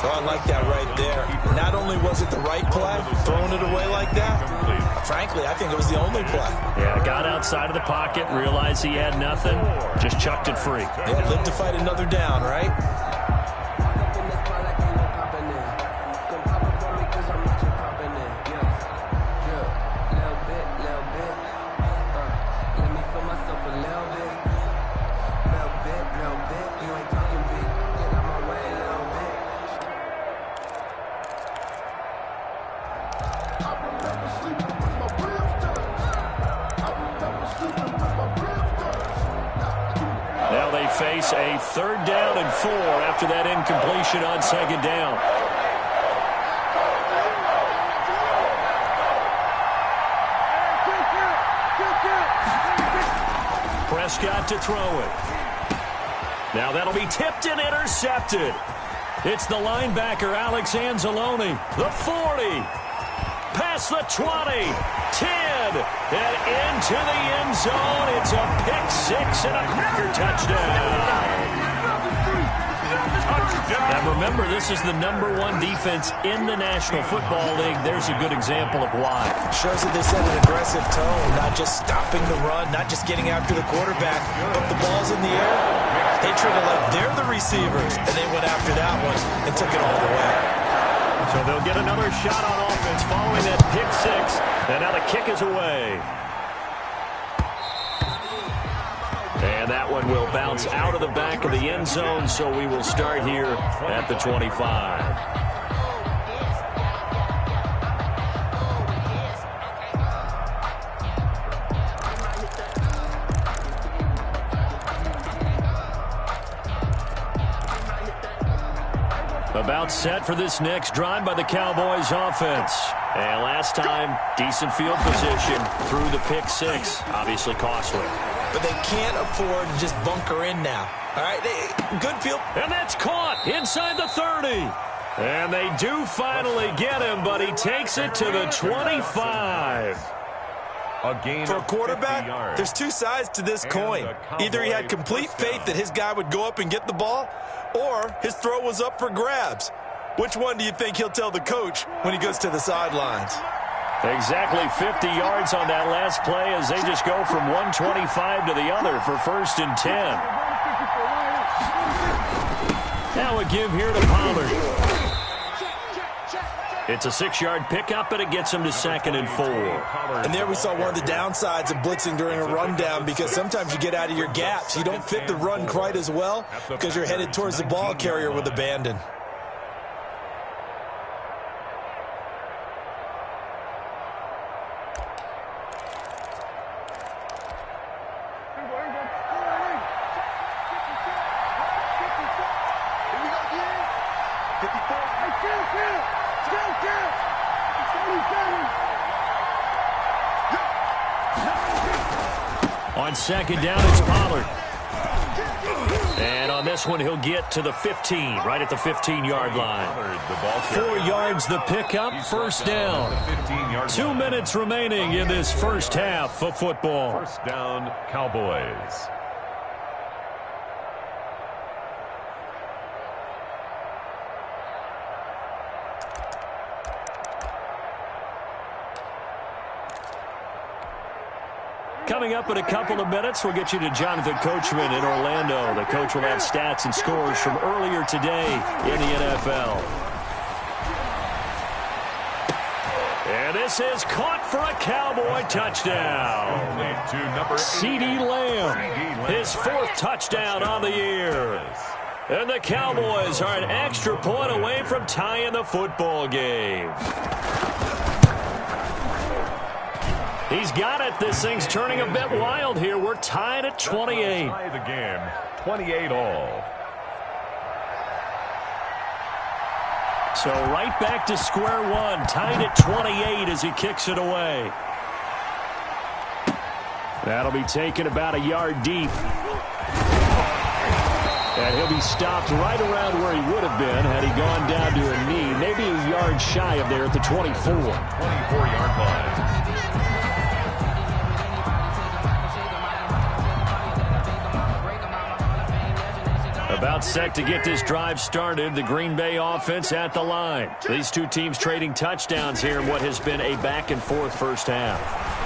Oh, I like that right there. Not only was it the right play, throwing it away like that, frankly, I think it was the only play. Yeah, got outside of the pocket, realized he had nothing, just chucked it free. Yeah, live to fight another down, right? Now they face a third down and 4 after that incompletion on second down. Prescott to throw it. Now that'll be tipped and intercepted. It's the linebacker, Alex Anzalone. The 40. Past the 20. 10. And into the end zone. It's a pick 6 and a Packer touchdown. Now remember, this is the #1 defense in the National Football League. There's a good example of why. Shows that they set an aggressive tone, not just stopping the run, not just getting after the quarterback, but the ball's in the air. They treat it like they're the receivers, and they went after that one and took it all the way. So they'll get another shot on offense following that pick 6, and now the kick is away. And that one will bounce out of the back of the end zone, so we will start here at the 25. About set for this next drive by the Cowboys offense. And last time, decent field position through the pick 6. Obviously costly. But they can't afford to just bunker in now. All right, good field. And that's caught inside the 30. And they do finally get him, but he takes it to the 25. For a quarterback, there's two sides to this coin. Either he had complete faith that his guy would go up and get the ball, or his throw was up for grabs. Which one do you think he'll tell the coach when he goes to the sidelines? Exactly 50 yards on that last play as they just go from 125 to the other for 1st and 10. Now a give here to Pollard. It's a 6-yard pickup, and it gets him to 2nd and 4. And there we saw one of the downsides of blitzing during a rundown, because sometimes you get out of your gaps. You don't fit the run quite as well because you're headed towards the ball carrier with abandon. On second down, it's Pollard. And on this one, he'll get to the 15, right at the 15-yard line. 4 yards the pickup, first down. 2 minutes remaining in this first half of football. First down, Cowboys. Coming up in a couple of minutes, we'll get you to Jonathan Coachman in Orlando. The coach will have stats and scores from earlier today in the NFL. And this is caught for a Cowboy touchdown. CeeDee Lamb, his 4th touchdown on the year. And the Cowboys are an extra point away from tying the football game. He's got it. This thing's turning a bit wild here. We're tied at 28. Tie the game, 28 all. So right back to square one, tied at 28 as he kicks it away. That'll be taken about a yard deep. And he'll be stopped right around where he would have been had he gone down to a knee, maybe a yard shy of there at the 24. 24-yard line. About set to get this drive started. The Green Bay offense at the line. These two teams trading touchdowns here in what has been a back-and-forth first half.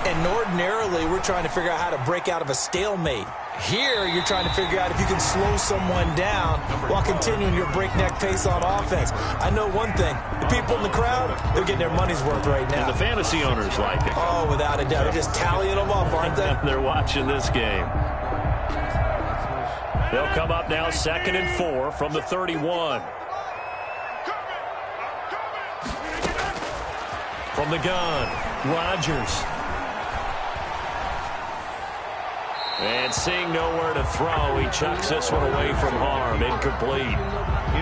And ordinarily, we're trying to figure out how to break out of a stalemate. Here, you're trying to figure out if you can slow someone down while continuing your breakneck pace on offense. I know one thing. The people in the crowd, they're getting their money's worth right now. And the fantasy owners like it. Oh, without a doubt. They're just tallying them up, aren't they? They're watching this game. They'll come up now 2nd and 4 from the 31. From the gun, Rodgers. And seeing nowhere to throw, he chucks this one away from harm. Incomplete.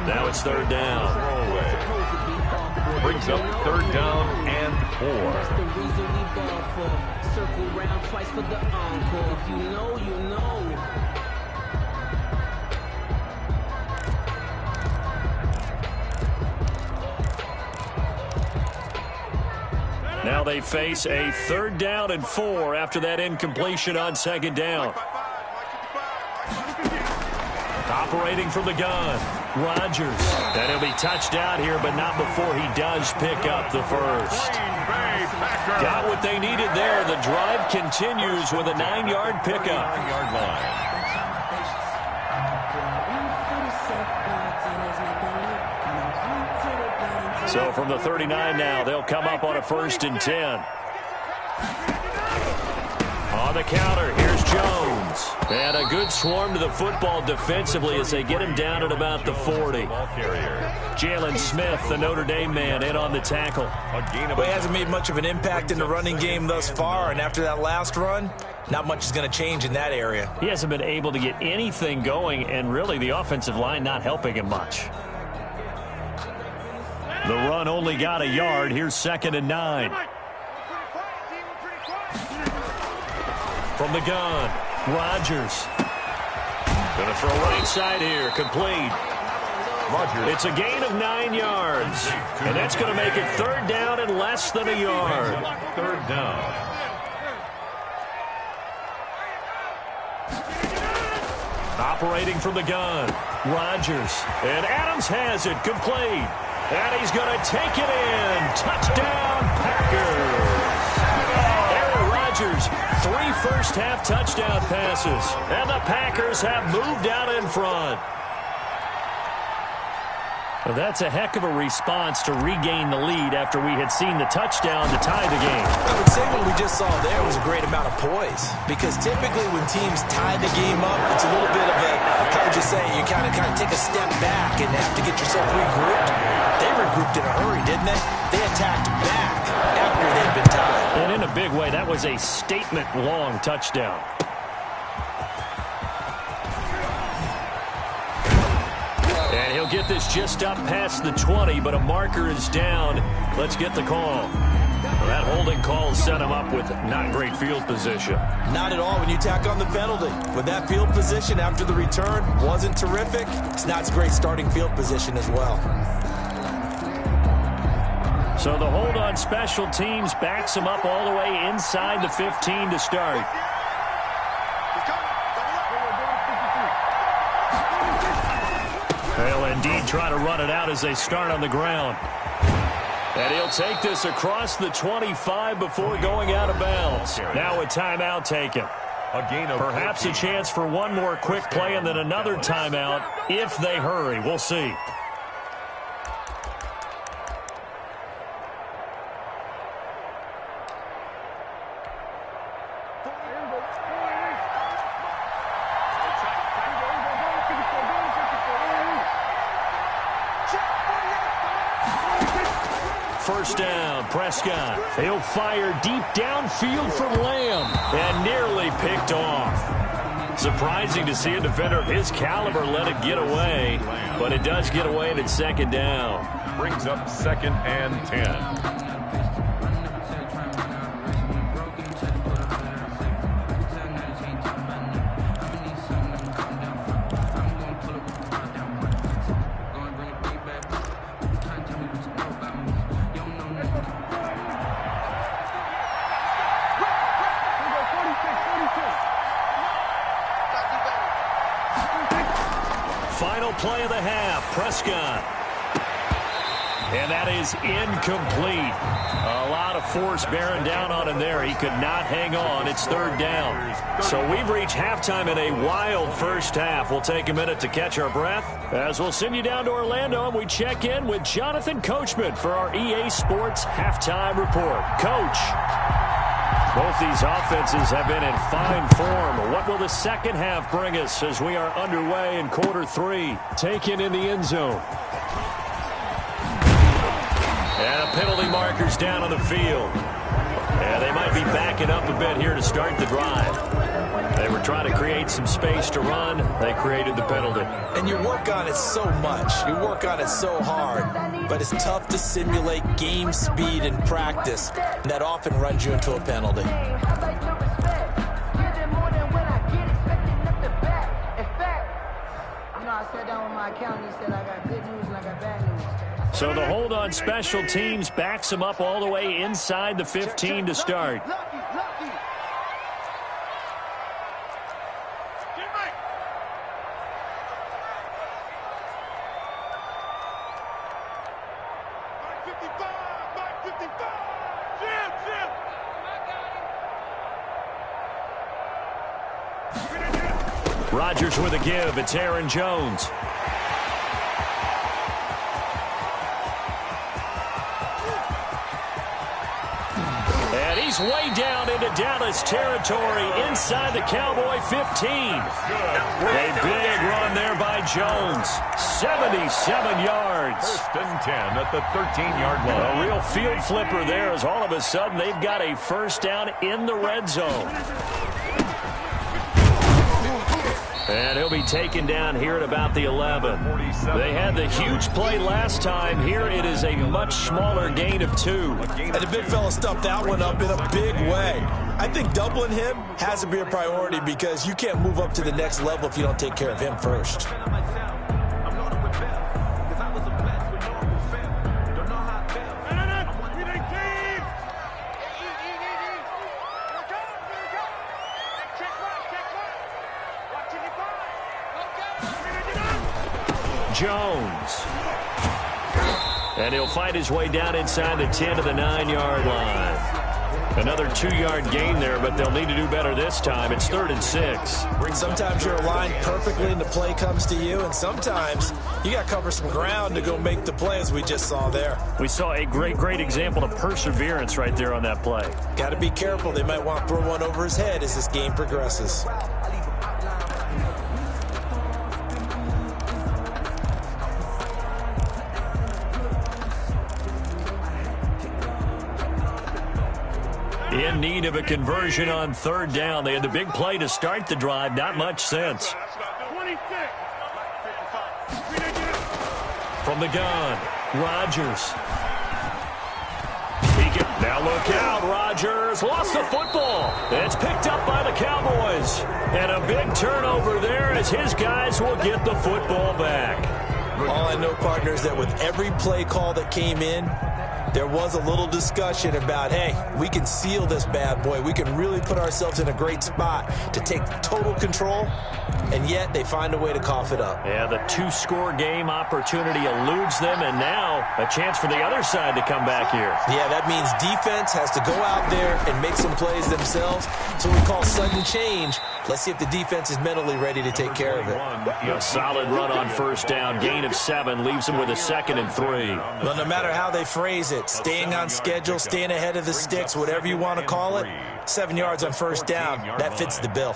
Now it's 3rd down. Brings up 3rd down and 4. Circle round twice for the encore. If you know, you know. Now they face a 3rd down and 4 after that incompletion on 2nd down. Operating from the gun, Rodgers. And he'll be touched out here, but not before he does pick up the first. Got what they needed there. The drive continues with a 9-yard pickup. 9-yard line. So from the 39 now, they'll come up on a 1st and 10. On the counter, here's Jones. And a good swarm to the football defensively as they get him down at about the 40. Jalen Smith, the Notre Dame man, in on the tackle. Well, he hasn't made much of an impact in the running game thus far, and after that last run, not much is going to change in that area. He hasn't been able to get anything going, and really the offensive line not helping him much. The run only got a yard. Here's 2nd and 9. From the gun, Rodgers. Going to throw right side here, complete. It's a gain of 9 yards. And that's going to make it 3rd down and less than a yard. 3rd down. Operating from the gun, Rodgers. And Adams has it, complete. And he's going to take it in. Touchdown, Packers. Aaron Rodgers, 3 first-half touchdown passes. And the Packers have moved out in front. Well, that's a heck of a response to regain the lead after we had seen the touchdown to tie the game. I would say what we just saw there was a great amount of poise. Because typically when teams tie the game up, it's a little bit of a, how would you say, you kind of take a step back and have to get yourself regrouped. They regrouped in a hurry, didn't they? They attacked back after they'd been tied. And in a big way, that was a statement-long touchdown. And he'll get this just up past the 20, but a marker is down. Let's get the call. Well, that holding call set him up with not great field position. Not at all when you tack on the penalty. With that field position after the return wasn't terrific, it's not a great starting field position as well. So the hold on special teams backs him up all the way inside the 15 to start. They'll indeed try to run it out as they start on the ground. And he'll take this across the 25 before going out of bounds. Now a timeout taken. Perhaps a chance for one more quick play and then another timeout if they hurry. We'll see. First down, Prescott. He'll fire deep downfield from Lamb and nearly picked off. Surprising to see a defender of his caliber let it get away, but it does get away and it's second down. Brings up 2nd and 10. Final play of the half, Prescott. And that is incomplete. A lot of force bearing down on him there. He could not hang on. It's third down. So we've reached halftime in a wild first half. We'll take a minute to catch our breath as we'll send you down to Orlando and we check in with Jonathan Coachman for our EA Sports Halftime Report. Coach. Both these offenses have been in fine form. What will the second half bring us as we are underway in quarter 3? Taken in the end zone. And a penalty marker's down on the field. And they might be backing up a bit here to start the drive. They were trying to create some space to run. They created the penalty. And you work on it so much. You work on it so hard. But it's tough to simulate game speed in practice. And that often runs you into a penalty. So the hold on special teams backs them up all the way inside the 15 to start. Rodgers with a give. It's Aaron Jones. And he's way down into Dallas territory inside the Cowboy 15. A big run there by Jones. 77 yards. 1st and 10 at the 13-yard line. A real field flipper there as all of a sudden they've got a first down in the red zone. And he'll be taken down here at about the 11. They had the huge play last time. Here it is a much smaller gain of 2. And the big fella stuffed that one up in a big way. I think doubling him has to be a priority because you can't move up to the next level if you don't take care of him first. Jones. And he'll fight his way down inside the 10 to the 9-yard line. Another 2-yard gain there, but they'll need to do better this time. It's 3rd and 6. Sometimes you're aligned perfectly and the play comes to you, and sometimes you got to cover some ground to go make the play as we just saw there. We saw a great example of perseverance right there on that play. Got to be careful. They might want to throw one over his head as this game progresses. In need of a conversion on 3rd down. They had the big play to start the drive. Not much sense. From the gun, Rodgers. He can Now look out, Rodgers lost the football. It's picked up by the Cowboys. And a big turnover there as his guys will get the football back. All I know, partner, is that with every play call that came in, there was a little discussion about, hey, we can seal this bad boy. We can really put ourselves in a great spot to take total control, and yet they find a way to cough it up. Yeah, the two-score game opportunity eludes them, and now a chance for the other side to come back here. Yeah, that means defense has to go out there and make some plays themselves. So we call sudden change. Let's see if the defense is mentally ready to take care of it. A solid run on first down. Gain of 7 leaves them with a 2nd and 3. Well, no matter how they phrase it, staying on schedule, staying ahead of the sticks, whatever you want to call it, 7 yards on first down, that fits the bill.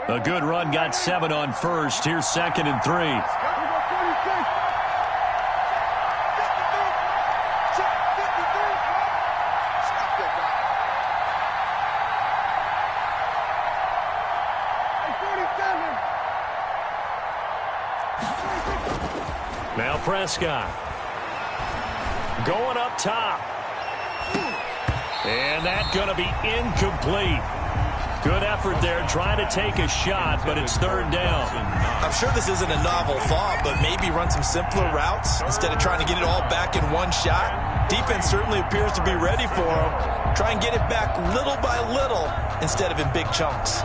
A good run got 7 on first. Here's 2nd and 3. Now Prescott going up top. And that's going to be incomplete. Good effort there trying to take a shot, but it's 3rd down. I'm sure this isn't a novel thought, but maybe run some simpler routes instead of trying to get it all back in one shot. Defense certainly appears to be ready for them. Try and get it back little by little instead of in big chunks.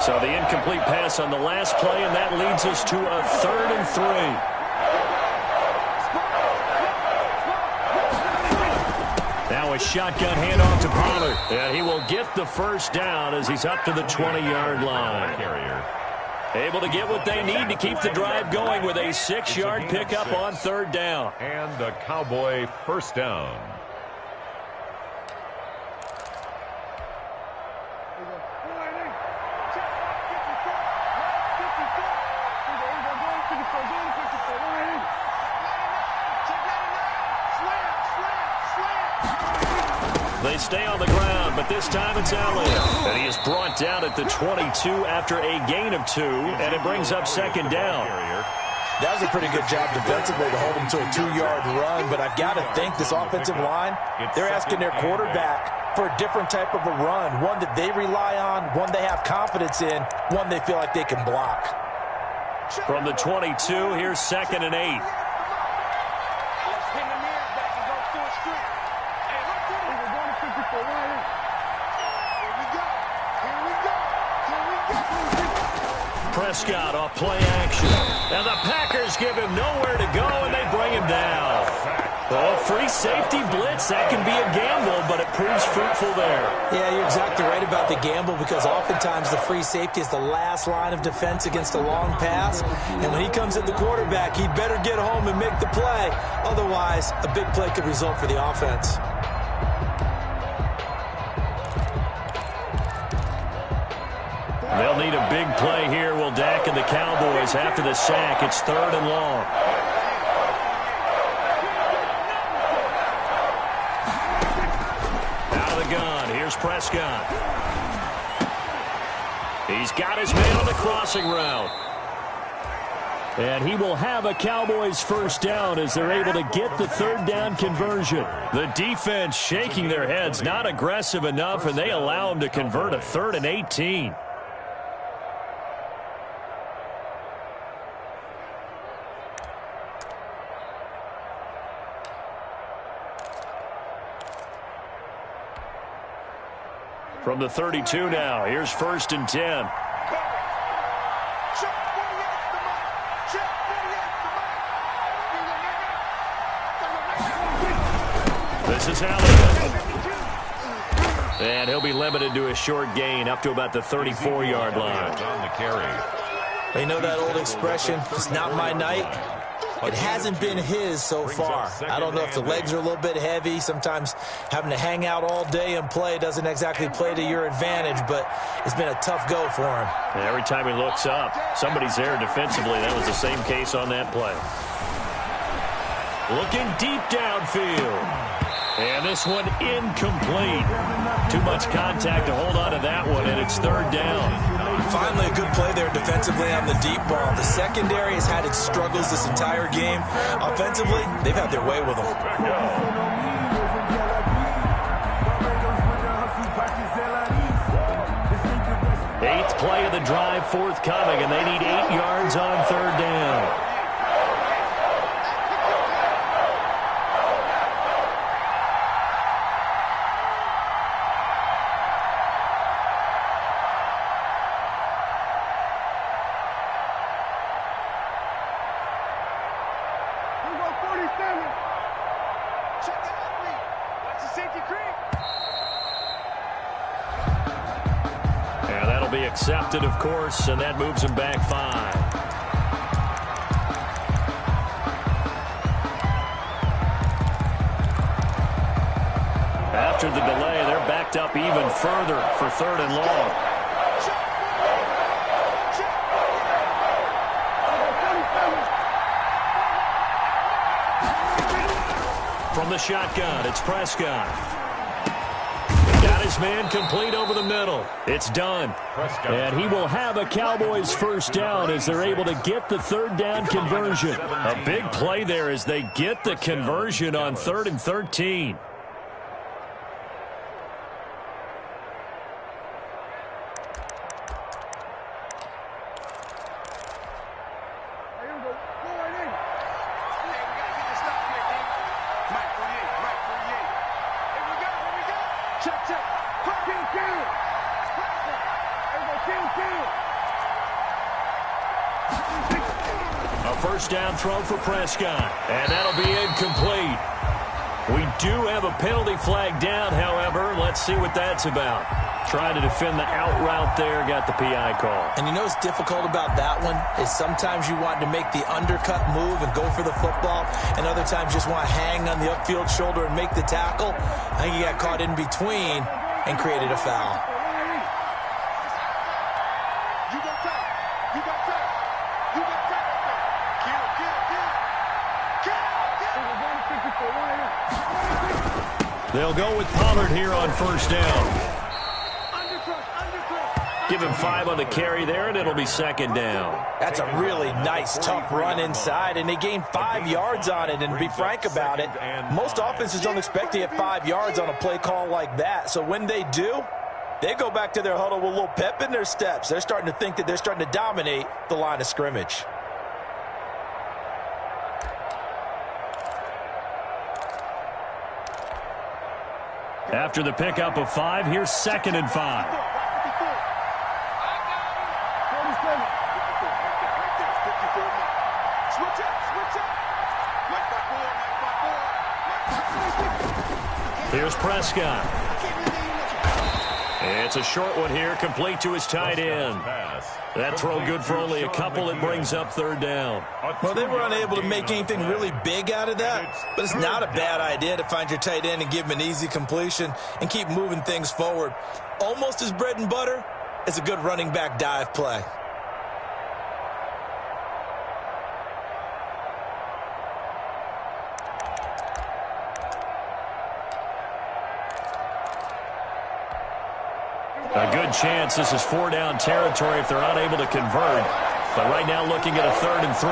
So the incomplete pass on the last play, and that leads us to a 3rd and 3. Now a shotgun handoff to Pollard. And he will get the first down as he's up to the 20-yard line. Able to get what they need to keep the drive going with a 6-yard pickup on 3rd down. And a Cowboy first down. They stay on the ground, but this time it's Elliott. And he is brought down at the 22 after a gain of 2, and it brings up 2nd down. That was a pretty good job defensively to hold him to a 2-yard run, but I've got to think this offensive line, they're asking their quarterback for a different type of a run, one that they rely on, one they have confidence in, one they feel like they can block. From the 22, here's 2nd and 8. Prescott off play action. And the Packers give him nowhere to go, and they bring him down. Oh, free safety blitz. That can be a gamble, but it proves fruitful there. Yeah, you're exactly right about the gamble because oftentimes the free safety is the last line of defense against a long pass. And when he comes at the quarterback, he better get home and make the play. Otherwise, a big play could result for the offense. They'll need a big play here, will Dak and the Cowboys after the sack. It's 3rd and long. Out of the gun, here's Prescott. He's got his man on the crossing route. And he will have a Cowboys first down as they're able to get the 3rd down conversion. The defense shaking their heads, not aggressive enough, and they allow him to convert a 3rd and 18. From the 32 now, here's 1st and 10. This is Elliott. And he'll be limited to a short gain up to about the 34-yard line. On the carry. You know that old expression, it's not my night? It hasn't been his so far. I don't know if the legs are a little bit heavy. Sometimes having to hang out all day and play doesn't exactly play to your advantage, but it's been a tough go for him. And every time he looks up, somebody's there defensively. That was the same case on that play. Looking deep downfield. And this one incomplete. Too much contact to hold on to that one, and it's third down. Finally, a good play there defensively on the deep ball. The secondary has had its struggles this entire game. Offensively, they've had their way with them. Eighth play of the drive forthcoming, and they need 8 yards on third down. Accepted, of course, and that moves him back 5. After the delay, they're backed up even further for third and long. From the shotgun, it's Prescott. Got his man complete over the middle. It's done. And he will have a Cowboys first down as they're able to get the third down conversion. A big play there as they get the conversion on 3rd and 13. Down throw for Prescott, and that'll be incomplete. We do have a penalty flag down, however. Let's see what that's about. Trying to defend the out route there, got the PI call. And you know what's difficult about that one is sometimes you want to make the undercut move and go for the football, and other times you just want to hang on the upfield shoulder and make the tackle. I think he got caught in between and created a foul. They'll go with Pollard here on first down. Give him 5 on the carry there, and it'll be second down. That's a really nice, tough run inside, and they gained 5 yards on it. And to be frank about it, most offenses don't expect to get 5 yards on a play call like that. So when they do, they go back to their huddle with a little pep in their steps. They're starting to think that they're starting to dominate the line of scrimmage. After the pickup of 5, here's 2nd and 5. Here's Prescott. It's a short one here, complete to his tight end. That throw good for only a couple. It brings up third down. Well, they were unable to make anything really big out of that, but it's not a bad idea to find your tight end and give him an easy completion and keep moving things forward. Almost as bread and butter as a good running back dive play. A good chance this is 4-down territory if they're unable to convert. But right now looking at a 3rd and 3.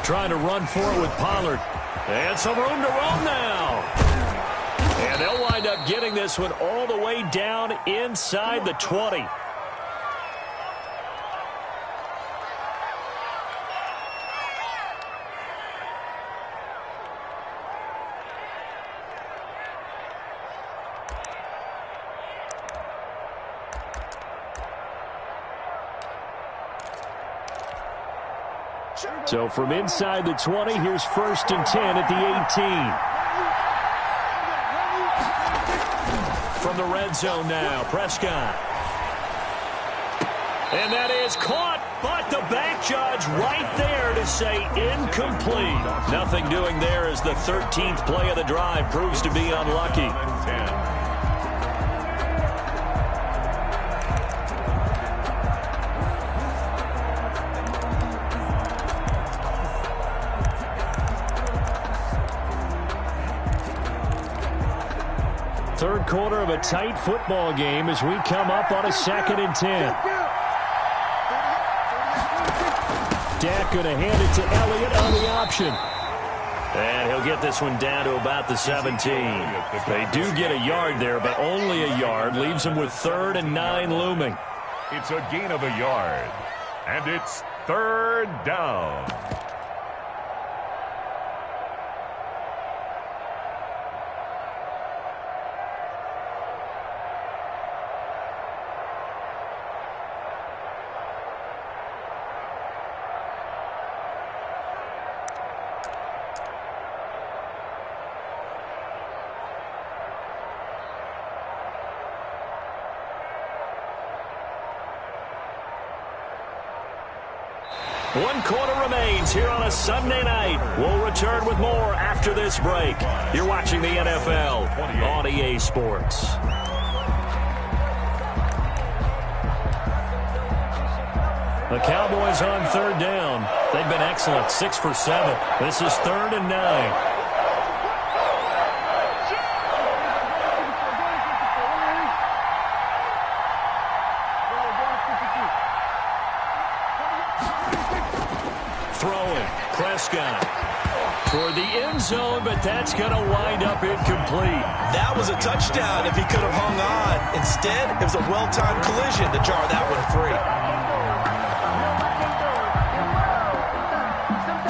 Trying to run for it with Pollard. And some room to roam now. And they'll wind up getting this one all the way down inside the 20. So from inside the 20, here's 1st and 10 at the 18. From the red zone now, Prescott. And that is caught, but the back judge right there to say incomplete. Nothing doing there as the 13th play of the drive proves to be unlucky. Third quarter of a tight football game as we come up on a 2nd and 10. Dak going to hand it to Elliott on the option. And he'll get this one down to about the 17. They do get a yard there, but only a yard. Leaves them with 3rd and 9 looming. It's a gain of a yard. And it's 3rd down. One quarter remains here on a Sunday night. We'll return with more after this break. You're watching the NFL on EA Sports. The Cowboys on 3rd down. They've been excellent, 6 for 7. This is 3rd and 9. For the end zone, but that's going to wind up incomplete. That was a touchdown if he could have hung on. Instead, it was a well-timed collision to jar that one free.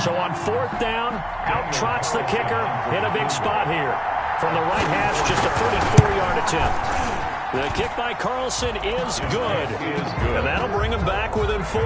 So on 4th down, out trots the kicker in a big spot here. From the right hash, just a 34-yard attempt. The kick by Carlson is good. And that'll bring him back within 4.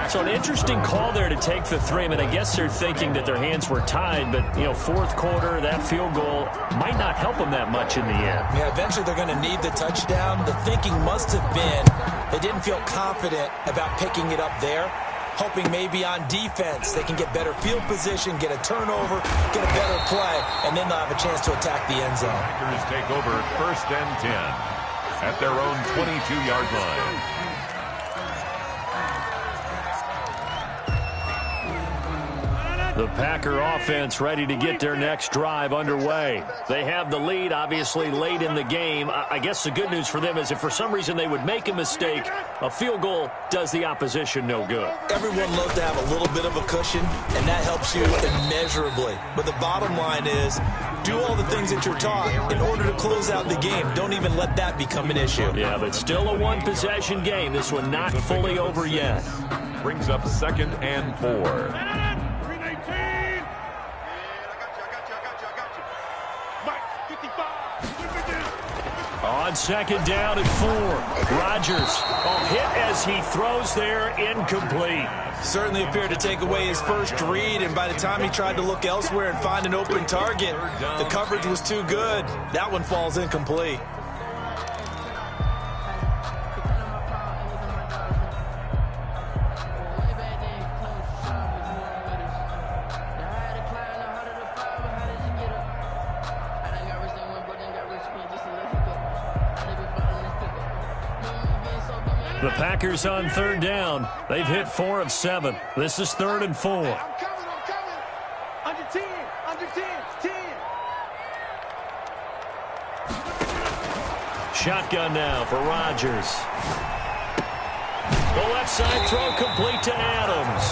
So an interesting call there to take the 3. I mean, I guess they're thinking that their hands were tied, but, 4th quarter, that field goal might not help them that much in the end. Yeah, eventually they're going to need the touchdown. The thinking must have been they didn't feel confident about picking it up there, hoping maybe on defense they can get better field position, get a turnover, get a better play, and then they'll have a chance to attack the end zone. Packers take over 1st and 10 at their own 22-yard line. The Packer offense ready to get their next drive underway. They have the lead, obviously, late in the game. I guess the good news for them is if for some reason they would make a mistake, a field goal does the opposition no good. Everyone loves to have a little bit of a cushion, and that helps you immeasurably. But the bottom line is, do all the things that you're taught in order to close out the game. Don't even let that become an issue. Yeah, but still a one-possession game. This one not fully over yet. Brings up 2nd and 4. On 2nd down and 4. Rodgers, hit as he throws there, incomplete. Certainly appeared to take away his first read, and by the time he tried to look elsewhere and find an open target, the coverage was too good. That one falls incomplete. The Packers on 3rd down. They've hit 4 of 7. This is 3rd and 4. I'm coming. Under 10. 10. Shotgun now for Rodgers. The left side throw complete to Adams.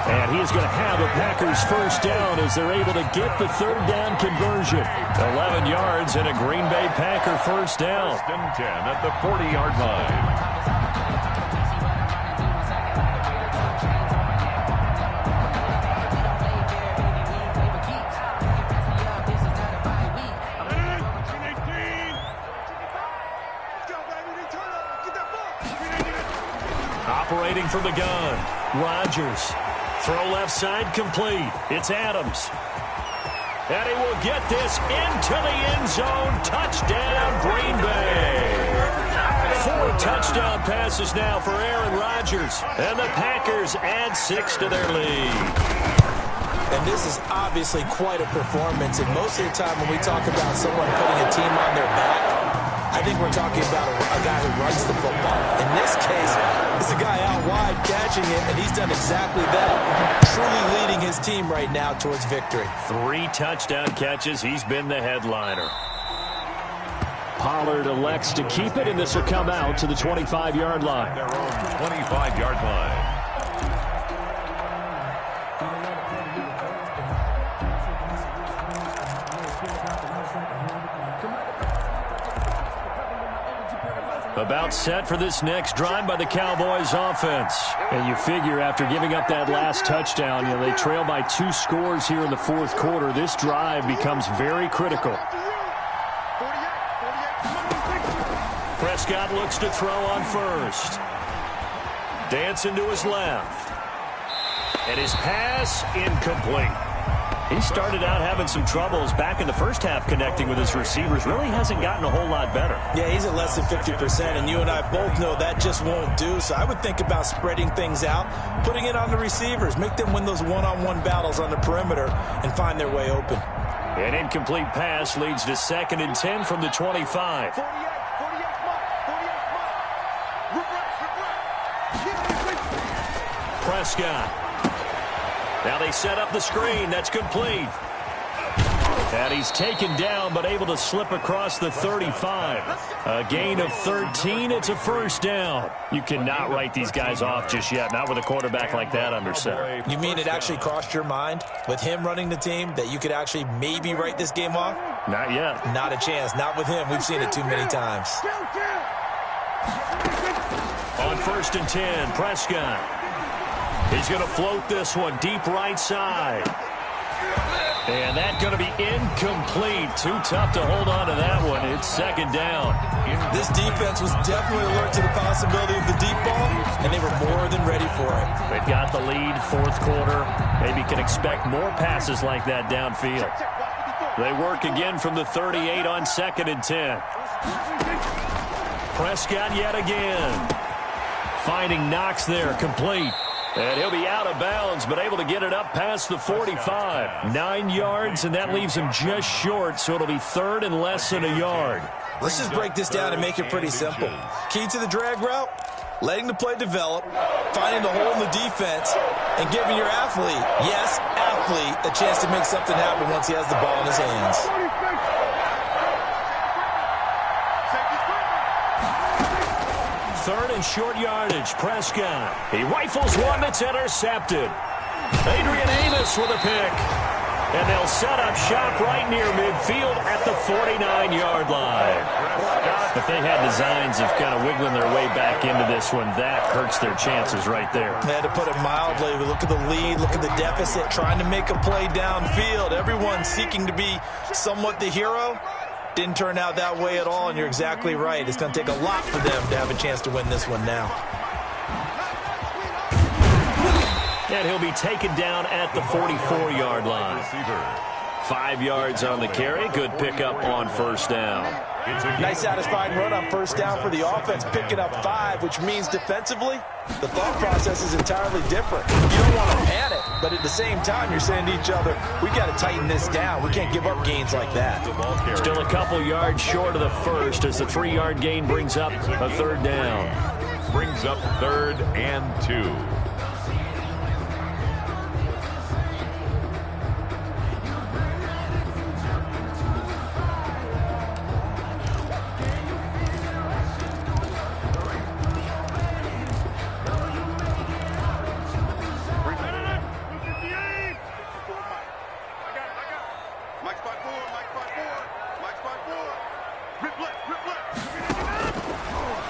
And he's going to have a Packers first down as they're able to get the 3rd down conversion. 11 yards and a Green Bay Packer first down. 1st and 10 at the 40-yard line. Operating from the gun, Rodgers. Throw left side complete. It's Adams. And he will get this into the end zone. Touchdown, Green Bay. 4 touchdown passes now for Aaron Rodgers. And the Packers add 6 to their lead. And this is obviously quite a performance. And most of the time when we talk about someone putting a team on their back, I think we're talking about a guy who runs the football. In this case, it's a guy out wide catching it, and he's done exactly that. Truly leading his team right now towards victory. 3 touchdown catches. He's been the headliner. Pollard elects to keep it, and this will come out to the 25-yard line. Their own 25-yard line. About set for this next drive by the Cowboys offense. And you figure after giving up that last touchdown, they trail by 2 scores here in the fourth quarter. This drive becomes very critical. Prescott looks to throw on first. Dancing to his left. And his pass incomplete. He started out having some troubles back in the first half connecting with his receivers. Really hasn't gotten a whole lot better. Yeah, he's at less than 50%, and you and I both know that just won't do. So I would think about spreading things out, putting it on the receivers, make them win those one-on-one battles on the perimeter and find their way open. An incomplete pass leads to 2nd and 10 from the 25. Prescott. Now they set up the screen. That's complete. And he's taken down, but able to slip across the 35. A gain of 13. It's a first down. You cannot write these guys off just yet, not with a quarterback like that under center. You mean it actually crossed your mind with him running the team that you could actually maybe write this game off? Not yet. Not a chance. Not with him. We've seen it too many times. On 1st and 10, Prescott. He's going to float this one deep right side. And that's going to be incomplete. Too tough to hold on to that one. It's 2nd down. This defense was definitely alert to the possibility of the deep ball, and they were more than ready for it. They've got the lead, fourth quarter. Maybe can expect more passes like that downfield. They work again from the 38 on 2nd and 10. Prescott yet again. Finding Knox there, complete. And he'll be out of bounds, but able to get it up past the 45. 9 yards, and that leaves him just short, so it'll be 3rd and less than a yard. Let's just break this down and make it pretty simple. Key to the drag route, letting the play develop, finding the hole in the defense, and giving your athlete, yes, athlete, a chance to make something happen once he has the ball in his hands. Third and short yardage, Prescott. He rifles one that's intercepted. Adrian Amos with a pick. And they'll set up shop right near midfield at the 49-yard line. If they had designs of kind of wiggling their way back into this one, that hurts their chances right there. To put it mildly, look at the lead, look at the deficit, trying to make a play downfield. Everyone seeking to be somewhat the hero. Didn't turn out that way at all, and you're exactly right. It's going to take a lot for them to have a chance to win this one now. And he'll be taken down at the 44-yard line. 5 yards on the carry. Good pickup on 1st down. Nice satisfying run on 1st down for the offense, picking up 5, which means defensively, the thought process is entirely different. You don't want to panic, but at the same time, you're saying to each other, we got to tighten this down. We can't give up gains like that. Still a couple yards short of the first as the 3-yard gain brings up a 3rd down. Brings up 3rd and 2.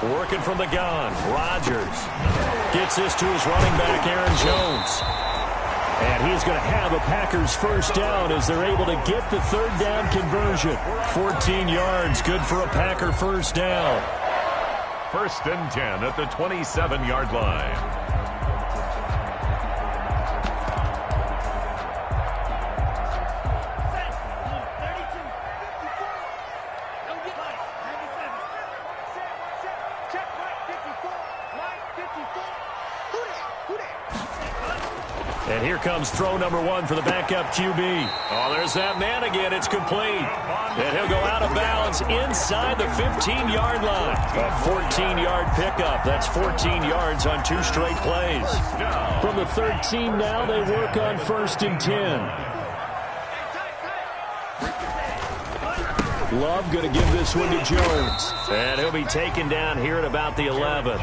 Working from the gun, Rodgers gets this to his running back, Aaron Jones. And he's going to have a Packers 1st down as they're able to get the 3rd down conversion. 14 yards, good for a Packer 1st down. 1st and 10 at the 27-yard line. Check. And here comes throw number 1 for the backup QB. Oh, there's that man again. It's complete. And he'll go out of bounds inside the 15-yard line. A 14-yard pickup. That's 14 yards on 2 straight plays. From the 13 now, they work on 1st and 10. Love going to give this one to Jones. And he'll be taken down here at about the 11.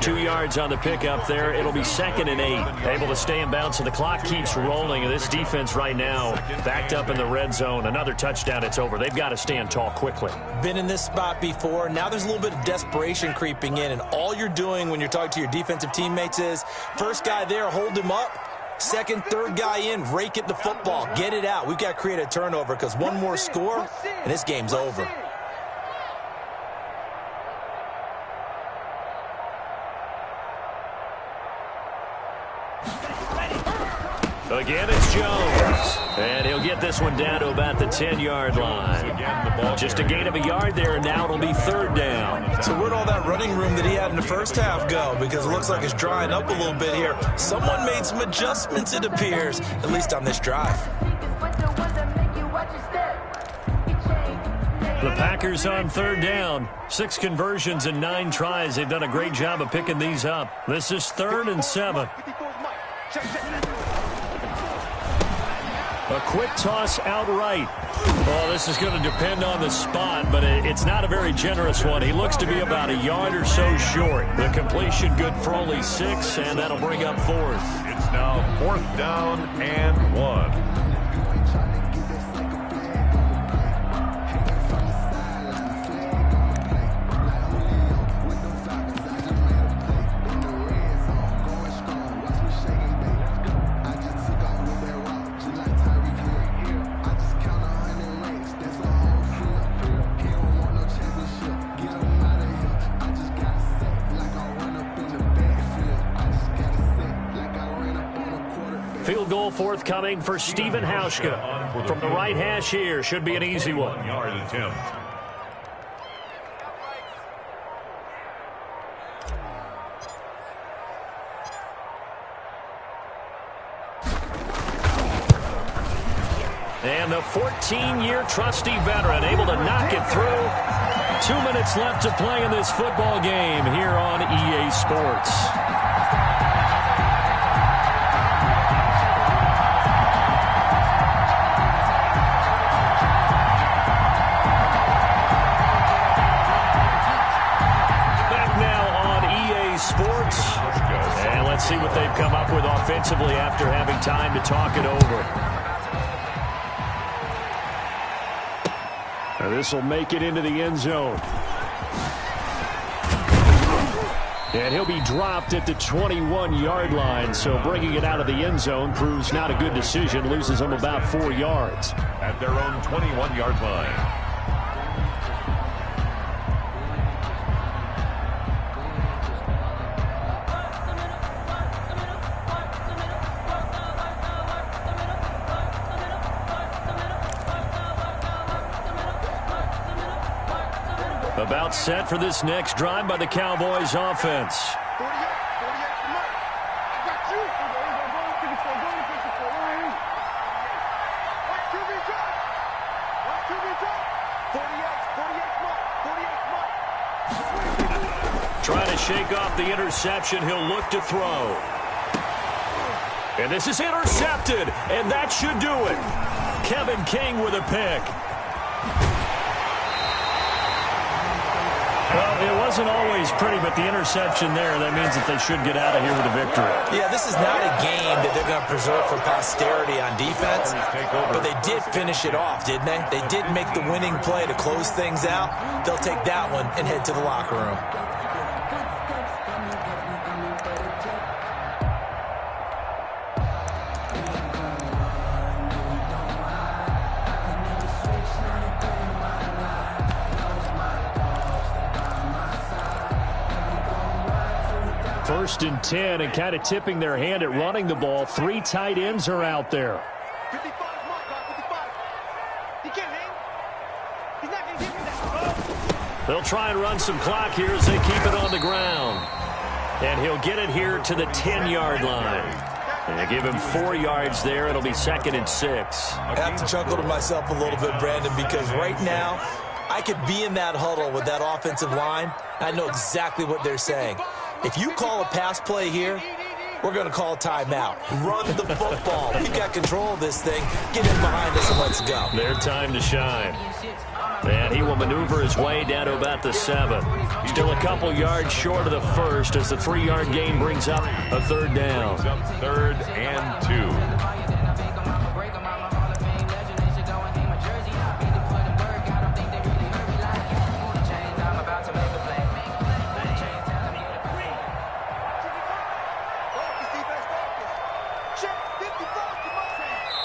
2 yards on the pickup there. It'll be 2nd and 8. Able to stay in bounds, so the clock keeps rolling. And this defense right now backed up in the red zone. Another touchdown, it's over. They've got to stand tall quickly. Been in this spot before. Now there's a little bit of desperation creeping in. And all you're doing when you're talking to your defensive teammates is, first guy there, hold him up. Second, third guy in, rake it the football. Get it out. We've got to create a turnover because one more score, and this game's over. Again, it's Jones. And he'll get this one down to about the 10-yard line. Just a gain of a yard there, and now it'll be 3rd down. So where'd all that running room that he had in the first half go? Because it looks like it's drying up a little bit here. Someone made some adjustments, it appears, at least on this drive. The Packers on 3rd down. 6 conversions and 9 tries. They've done a great job of picking these up. This is 3rd and 7. A quick toss outright. Well, this is going to depend on the spot, but it's not a very generous one. He looks to be about a yard or so short. The completion good for only 6, and that'll bring up 4th. It's now 4th down and 1. Field goal forthcoming for Stephen Hauschka. From the right hash here, should be an easy one. Yard attempt. And the 14-year trusty veteran able to knock it through. 2 minutes left to play in this football game here on EA Sports. And let's see what they've come up with offensively after having time to talk it over. Now this will make it into the end zone. And he'll be dropped at the 21-yard line, so bringing it out of the end zone proves not a good decision. Loses him about 4 yards. At their own 21-yard line. About set for this next drive by the Cowboys offense. Trying to shake off the interception. He'll look to throw. And this is intercepted, and that should do it. Kevin King with a pick. Well, it wasn't always pretty, but the interception there, that means that they should get out of here with a victory. Yeah, this is not a game that they're going to preserve for posterity on defense, but they did finish it off, didn't they? They did make the winning play to close things out. They'll take that one and head to the locker room. First and 10, and kind of tipping their hand at running the ball. 3 tight ends are out there. 55, he can't hang. He's not going to give me that. They'll try and run some clock here as they keep it on the ground. And he'll get it here to the 10-yard line. They give him 4 yards there. It'll be 2nd and 6. I have to chuckle to myself a little bit, Brandon, because right now I could be in that huddle with that offensive line. I know exactly what they're saying. If you call a pass play here, we're going to call a timeout. Run the football. We got control of this thing. Get in behind us and let's go. Their time to shine. And he will maneuver his way down to about the 7. Still a couple yards short of the first as the 3-yard gain brings up a 3rd down. 3rd and 2.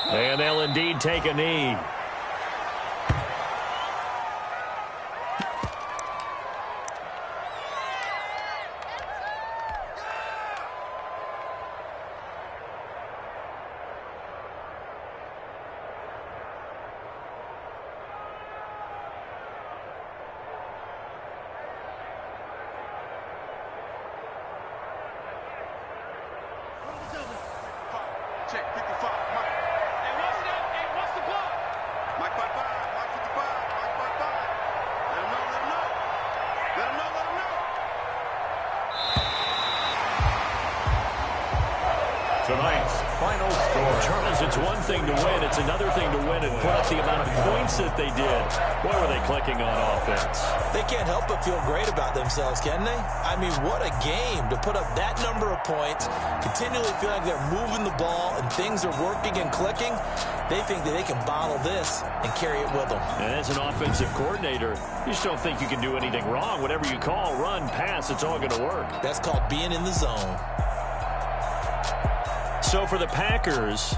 And they'll indeed take a knee. Check 55, Mike. Hey, what's the block? Mike 55, Mike 55, Mike 55. Let him know, let him know. Let him know, let him know. Tonight's final score. Charles, it's one thing to win. It's another thing to win and put up the amount of points that they did. Boy, were they clicking on offense. They can't help but feel great about themselves, can they? I mean, what a game to put up that number of points, continually feel like they're moving the ball and things are working and clicking. They think that they can bottle this and carry it with them. And as an offensive coordinator, you just don't think you can do anything wrong. Whatever you call, run, pass, it's all going to work. That's called being in the zone. So for the Packers,